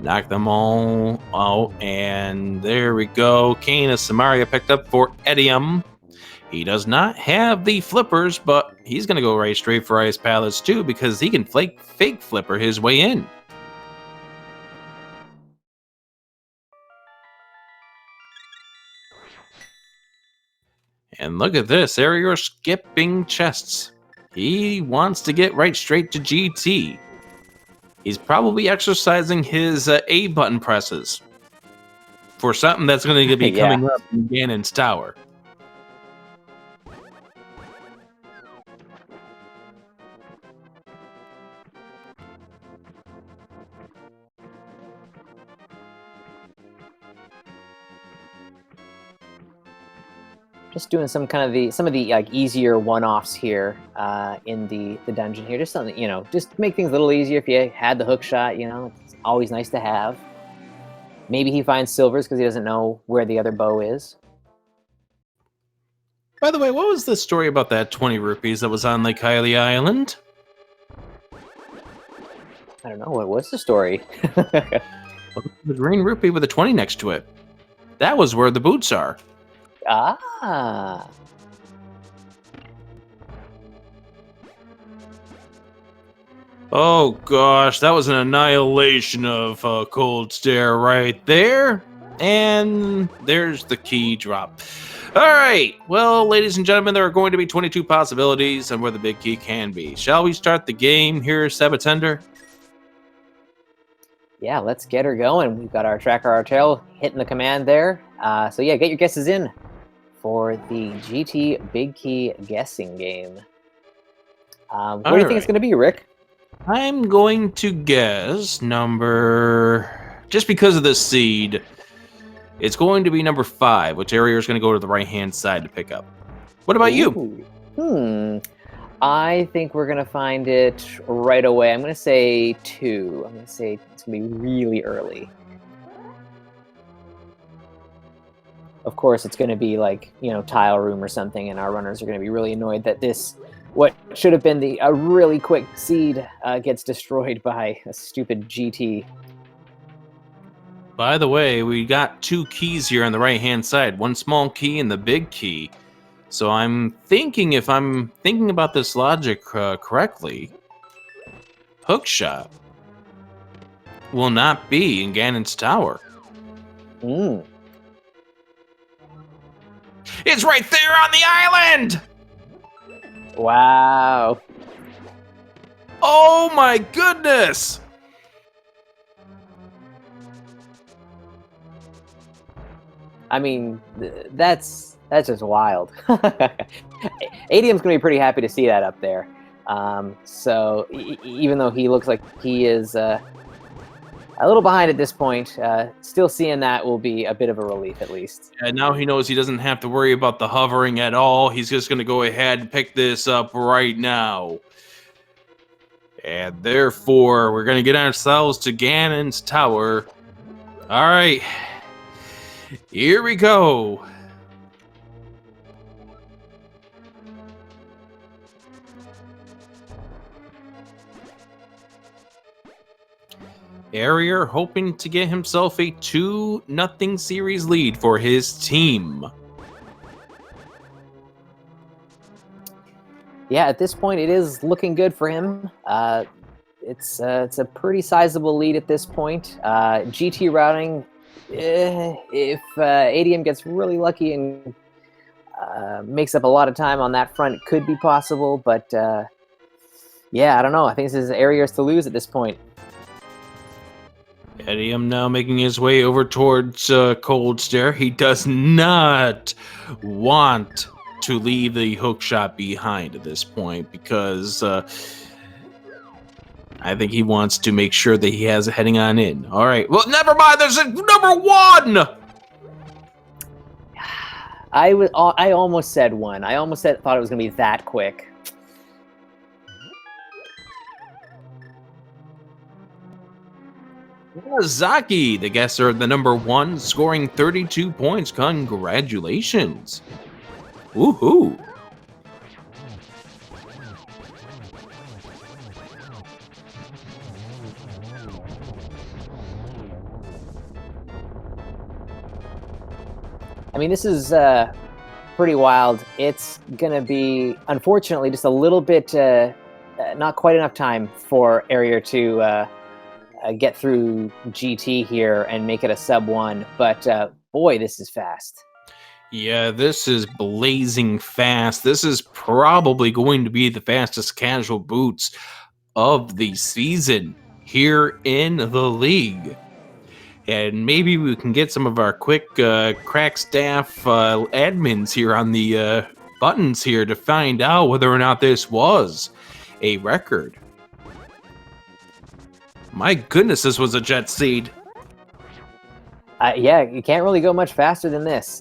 knock them all out. And there we go. Canis Samaria picked up for Etium. He does not have the flippers, but he's going to go right straight for Ice Palace too, because he can fake flipper his way in. And look at this, Eriror skipping chests. He wants to get right straight to GT. He's probably exercising his A button presses for something that's going to be coming up in Ganon's Tower. Just doing some of the like easier one-offs here in the dungeon here. Just something, just to make things a little easier. If you had the hook shot, it's always nice to have. Maybe he finds silvers because he doesn't know where the other bow is. By the way, what was the story about that 20 rupees that was on Lake Hylia Island? I don't know. What was the story? The green rupee with a 20 next to it. That was where the boots are. Ah. Oh gosh, that was an annihilation of Cold Stare right there. And there's the key drop. All right, well, ladies and gentlemen, there are going to be 22 possibilities on where the big key can be. Shall we start the game here, Sabatender? Yeah, let's get her going. We've got our tracker, our tail hitting the command there. So yeah, get your guesses in for the GT Big Key guessing game. What do you think it's going to be, Rick? I'm going to guess number... Just because of the seed, it's going to be number 5, which area is going to go to the right-hand side to pick up. What about you? I think we're gonna find it right away. I'm gonna say 2. I'm gonna say it's gonna be really early. Of course, it's gonna be like, tile room or something, and our runners are gonna be really annoyed that what should have been a really quick seed, gets destroyed by a stupid GT. By the way, we got 2 keys here on the right-hand side. One small key and the big key. So I'm thinking, if I'm thinking about this logic correctly, hookshot will not be in Ganon's tower. Mm. It's right there on the island! Wow. Oh my goodness! I mean, that's just wild. Atium's gonna be pretty happy to see that up there. So even though he looks like he is a little behind at this point, still seeing that will be a bit of a relief at least. And now he knows he doesn't have to worry about the hovering at all. He's just going to go ahead and pick this up right now. And therefore, we're going to get ourselves to Ganon's tower. All right. Here we go. Eriror hoping to get himself a 2-0 series lead for his team. Yeah, at this point, it is looking good for him. It's a pretty sizable lead at this point. GT routing, if ADM gets really lucky and makes up a lot of time on that front, it could be possible. But yeah, I don't know. I think this is Eriror's to lose at this point. Etium now making his way over towards Cold Stare. He does not want to leave the hookshot behind at this point because I think he wants to make sure that he has it heading on in. All right. Well, never mind. There's a number 1. I almost said 1. I almost thought it was going to be that quick. Zaki, the guesser at the number 1, scoring 32 points. Congratulations. Woohoo. I mean, this is pretty wild. It's going to be, unfortunately, just a little bit, not quite enough time for Eriror to get through GT here and make it a sub 1. But boy, this is fast. Yeah, this is blazing fast. This is probably going to be the fastest casual boots of the season here in the league. And maybe we can get some of our quick crack staff admins here on the buttons here to find out whether or not this was a record. My goodness, this was a jet seed. Yeah, you can't really go much faster than this.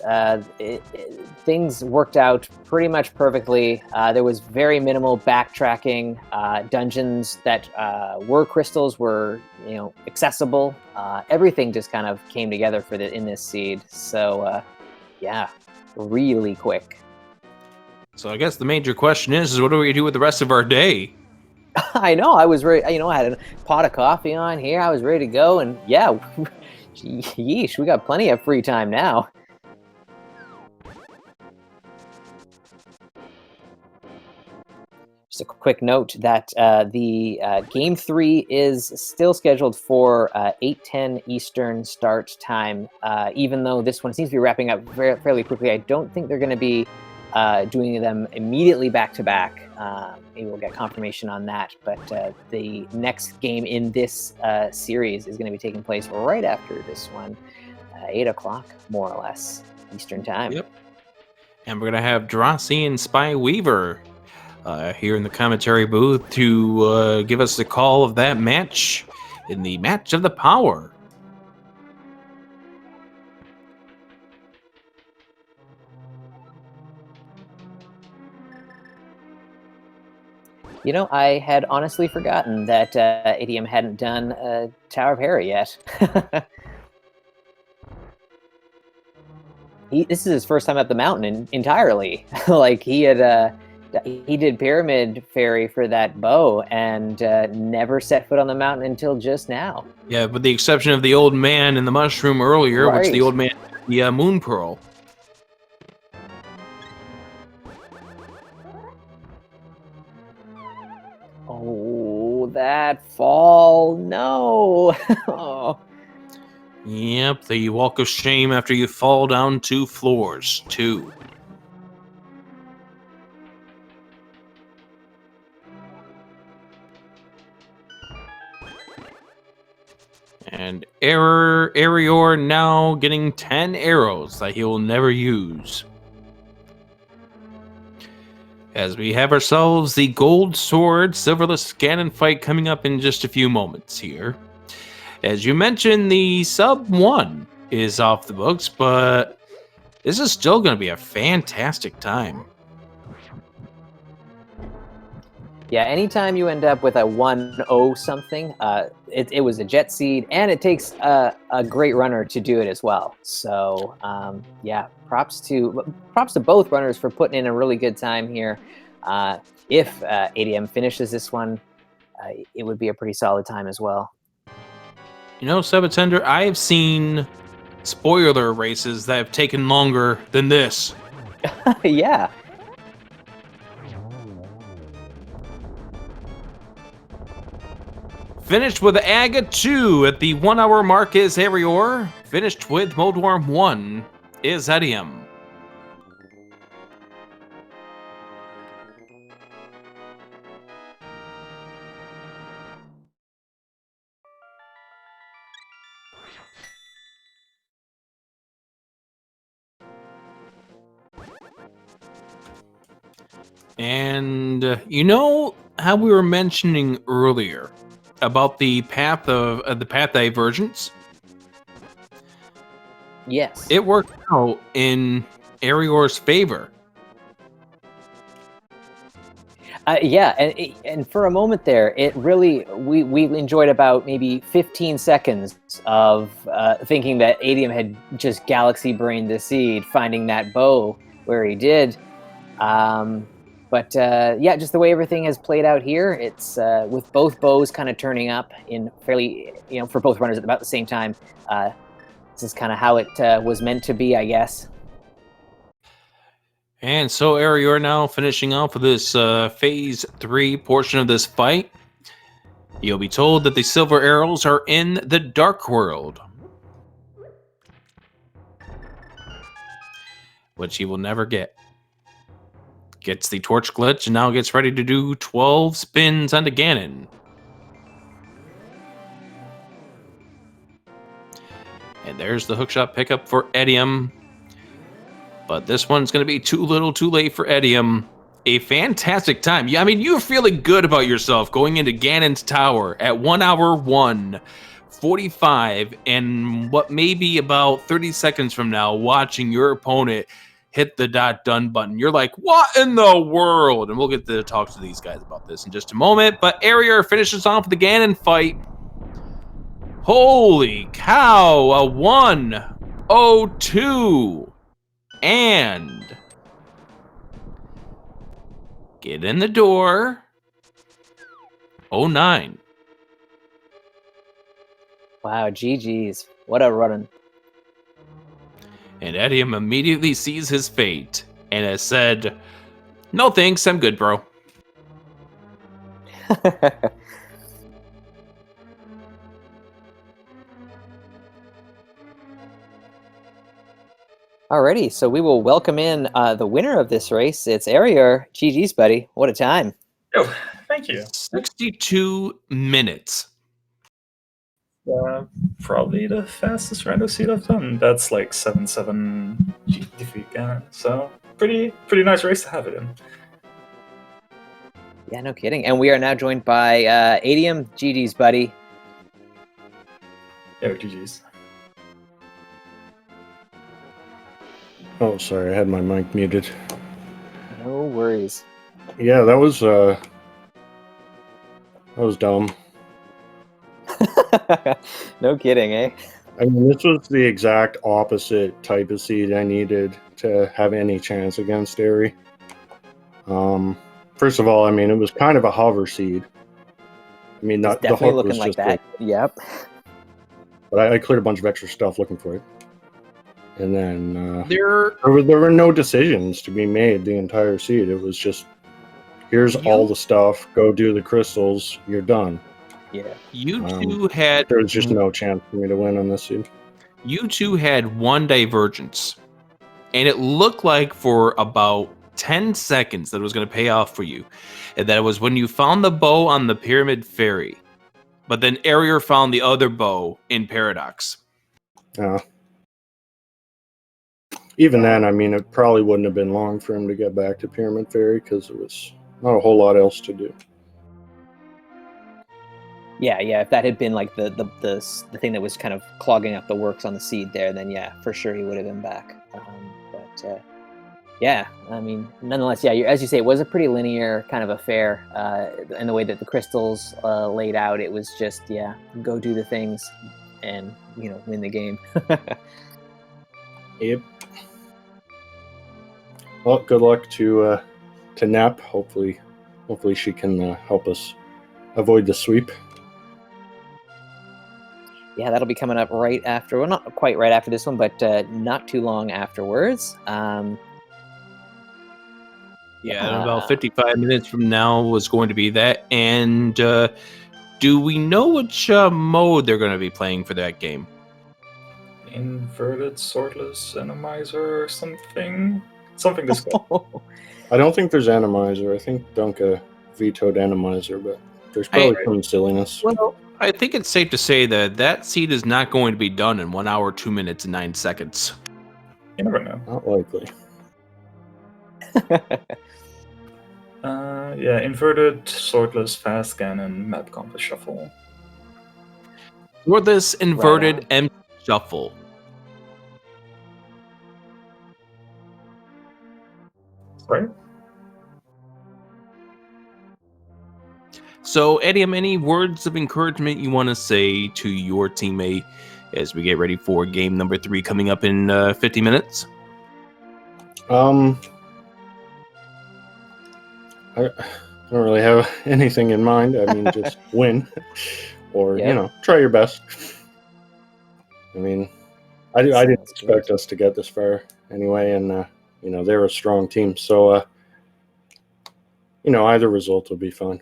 Things worked out pretty much perfectly. There was very minimal backtracking. Dungeons that were crystals were, accessible. Everything just kind of came together in this seed. So, yeah, really quick. So I guess the major question is what do we do with the rest of our day? I know. I was ready. I had a pot of coffee on here. I was ready to go, and yeah. Yeesh, we got plenty of free time now. Just a quick note that the Game 3 is still scheduled for 8:10 Eastern start time. Even though this one seems to be wrapping up fairly quickly, I don't think they're going to be doing them immediately back-to-back. Maybe we'll get confirmation on that. But the next game in this series is going to be taking place right after this one, 8 o'clock, more or less, Eastern time. Yep. And we're going to have Drossi and Spy Weaver here in the commentary booth to give us the call of that match in the Match of the Power. You know, I had honestly forgotten that Etium hadn't done Tower of Hera yet. This is his first time up the mountain entirely. Like he did Pyramid Fairy for that bow and never set foot on the mountain until just now. Yeah, with the exception of the old man and the mushroom earlier, which the Right. old man, the moon pearl. Oh, that fall! No. Oh. Yep, the walk of shame after you fall down 2 floors, 2. And Eriror now getting 10 arrows that he will never use. As we have ourselves the gold sword, silverless Ganon fight coming up in just a few moments here. As you mentioned, the sub 1 is off the books, but this is still going to be a fantastic time. Yeah, anytime you end up with a 1-0 something, it was a jet seed, and it takes a great runner to do it as well. So yeah, props to both runners for putting in a really good time here. If ADM finishes this one, it would be a pretty solid time as well. You know, Sebatender, I have seen spoiler races that have taken longer than this. Yeah. Finished with Aga 2 at the 1 hour mark is Eriror. Finished with Moldworm 1 is Etium. And you know how we were mentioning earlier about the path of the path divergence? Yes. It worked out in Eriror's favor. Yeah, and for a moment there, it really we enjoyed about maybe 15 seconds of thinking that Adium had just galaxy brained the seed, finding that bow where he did. But yeah, just the way everything has played out here, it's with both bows kind of turning up in fairly, for both runners at about the same time. This is kind of how it was meant to be, I guess. And so Eriror now finishing off with this phase 3 portion of this fight. You'll be told that the silver arrows are in the dark world, which he will never get. Gets the torch glitch and now gets ready to do 12 spins onto Ganon. And there's the hookshot pickup for Etium. But this one's going to be too little too late for Etium. A fantastic time. Yeah, I mean, you're feeling good about yourself going into Ganon's Tower at 1 hour 1:45, and what maybe about 30 seconds from now, watching your opponent hit the done button. You're like, what in the world? And we'll get to talk to these guys about this in just a moment. But Eriror finishes off the Ganon fight. Holy cow, a 1:02. And get in the door. 09. Wow, GG's. What a running. And Etium immediately sees his fate and has said, no thanks, I'm good, bro. Alrighty, so we will welcome in the winner of this race. It's Eriror. GG's, buddy. What a time. Oh, thank you. 62 minutes. Probably the fastest rando seed I've done. That's like 7-7 defeat Ganon. So pretty nice race to have it in. Yeah, no kidding. And we are now joined by Adium. GG's, buddy. Yo, GG's. Oh, sorry, I had my mic muted. No worries. Yeah, that was That was dumb. No kidding, eh? I mean, this was the exact opposite type of seed I needed to have any chance against Eri. First of all, I mean, it was kind of a hover seed. I mean, It's the definitely hook looking was like just that. Yep. but I cleared a bunch of extra stuff looking for it. And then There, there were no decisions to be made the entire seed. It was just, here's all the stuff, go do the crystals, you're done. Yeah. you two had There was just no chance for me to win on this seed. you two had one divergence, and it looked like for about 10 seconds that it was going to pay off for you, and that it was when you found the bow on the Pyramid Ferry, but then Eriror found the other bow in Paradox. Even then, I mean, it probably wouldn't have been long for him to get back to Pyramid Ferry because there was not a whole lot else to do. Yeah. If that had been like the thing that was kind of clogging up the works on the seed there, then yeah, for sure he would have been back. But yeah, I mean, nonetheless, yeah, as you say, it was a pretty linear kind of affair. And the way that the crystals laid out, it was just, yeah, go do the things and, win the game. Yep. Well, good luck to Nap. Hopefully she can help us avoid the sweep. Yeah, that'll be coming up right after, well, not quite right after this one, but not too long afterwards. Yeah, and about 55 minutes from now was going to be that. And do we know which mode they're going to be playing for that game? Inverted Swordless Randomizer or something? Something this way. I don't think there's Randomizer. I think Dunka vetoed Randomizer, but there's probably some silliness. Well, I think it's safe to say that seed is not going to be done in 1 hour, 2 minutes, and 9 seconds. You never know. Not likely. Yeah, Inverted Swordless Fast Cannon Map Compass Shuffle. For this inverted M shuffle. Right? So, Etium, any words of encouragement you want to say to your teammate as we get ready for game number 3 coming up in 50 minutes? I don't really have anything in mind. I mean, just win, or try your best. I mean, I didn't expect us to get this far anyway, and they're a strong team, so either result will be fine.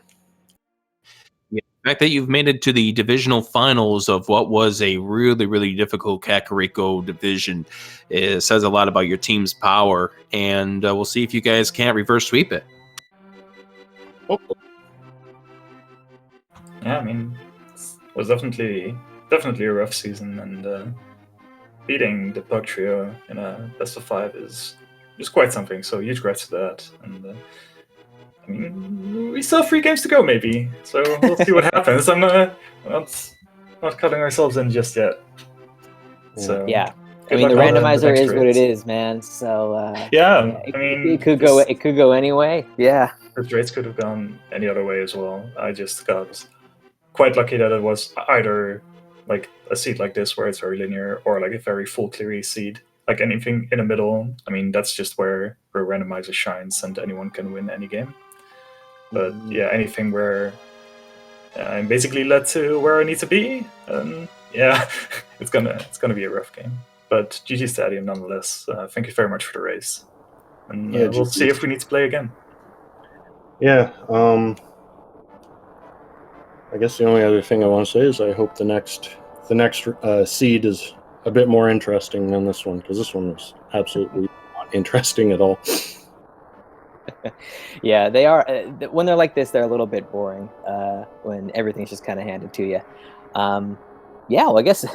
Yeah, the fact that you've made it to the divisional finals of what was a really, really difficult Kakariko division says a lot about your team's power, and we'll see if you guys can't reverse sweep it. Yeah, I mean, it was definitely a rough season, and beating the Pug Trio in a best of 5 is quite something. So huge congrats to that. And I mean, we still have 3 games to go, maybe. So we'll see what happens. I'm not cutting ourselves in just yet. So yeah. I mean, the randomizer is what it is, man. So it could go anyway. Yeah, the rates could have gone any other way as well. I just got quite lucky that it was either like a seed like this where it's very linear, or like a very full clear seed. Like anything in the middle, I mean, that's just where randomizer shines, and anyone can win any game. But yeah, anything where I'm basically led to where I need to be, yeah, it's gonna be a rough game. But GG Stadium nonetheless. Thank you very much for the race, and we'll see if we need to play again. Yeah. I guess the only other thing I want to say is I hope the next seed is a bit more interesting than this one, because this one was absolutely not interesting at all. Yeah, they are. When they're like this, they're a little bit boring. When everything's just kind of handed to you. Yeah, well, I guess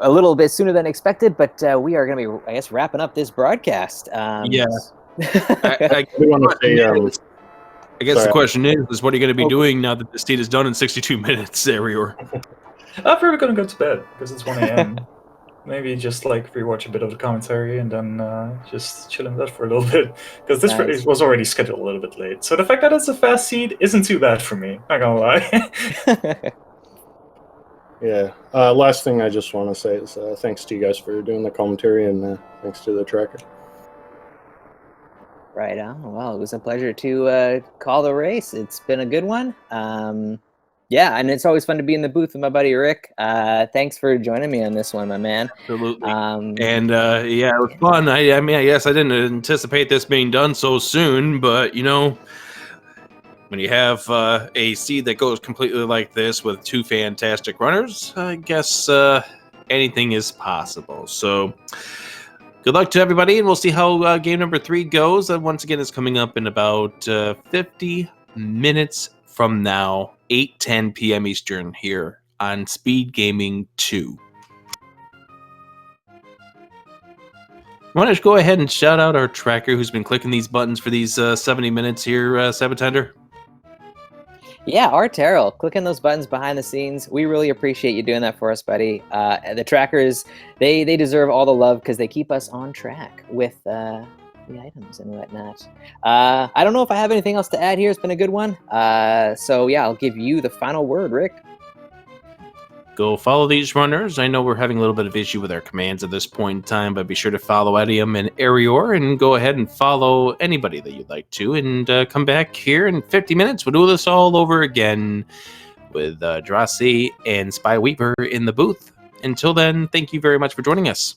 a little bit sooner than expected, but we are going to be, I guess, wrapping up this broadcast. Yeah. I want to say. I guess the question is what are you going to be doing now that the seed is done in 62 minutes, Eriror? I'm probably going to go to bed because it's 1 a.m. maybe just like rewatch a bit of the commentary and then just chill in bed for a little bit, because this Nice. was already scheduled a little bit late. So the fact that it's a fast seed isn't too bad for me. Not gonna lie. Yeah. Last thing I just want to say is thanks to you guys for doing the commentary, and thanks to the tracker. Right on. Well, it was a pleasure to call the race. It's been a good one. Yeah, and it's always fun to be in the booth with my buddy Rick. Thanks for joining me on this one, my man. Absolutely. And yeah, it was fun. I mean, I guess I didn't anticipate this being done so soon, but you know, when you have a seed that goes completely like this with two fantastic runners, I guess anything is possible. So good luck to everybody, and we'll see how game number 3 goes. Once again, it's coming up in about 50 minutes from now, 8:10 p.m. Eastern, here on Speed Gaming 2. Why don't you go ahead and shout out our tracker who's been clicking these buttons for these 70 minutes here, Sabatender? yeah, Arterral, clicking those buttons behind the scenes. We really appreciate you doing that for us, buddy. The trackers, they deserve all the love because they keep us on track with the items and whatnot. I don't know if I have anything else to add here. It's been a good one. So yeah, I'll give you the final word, Rick. Go follow these runners. I know we're having a little bit of issue with our commands at this point in time, but be sure to follow etium and Eriror, and go ahead and follow anybody that you'd like to, and come back here in 50 minutes. We'll do this all over again with Drosy and Spy Weaver in the booth. Until then, thank you very much for joining us.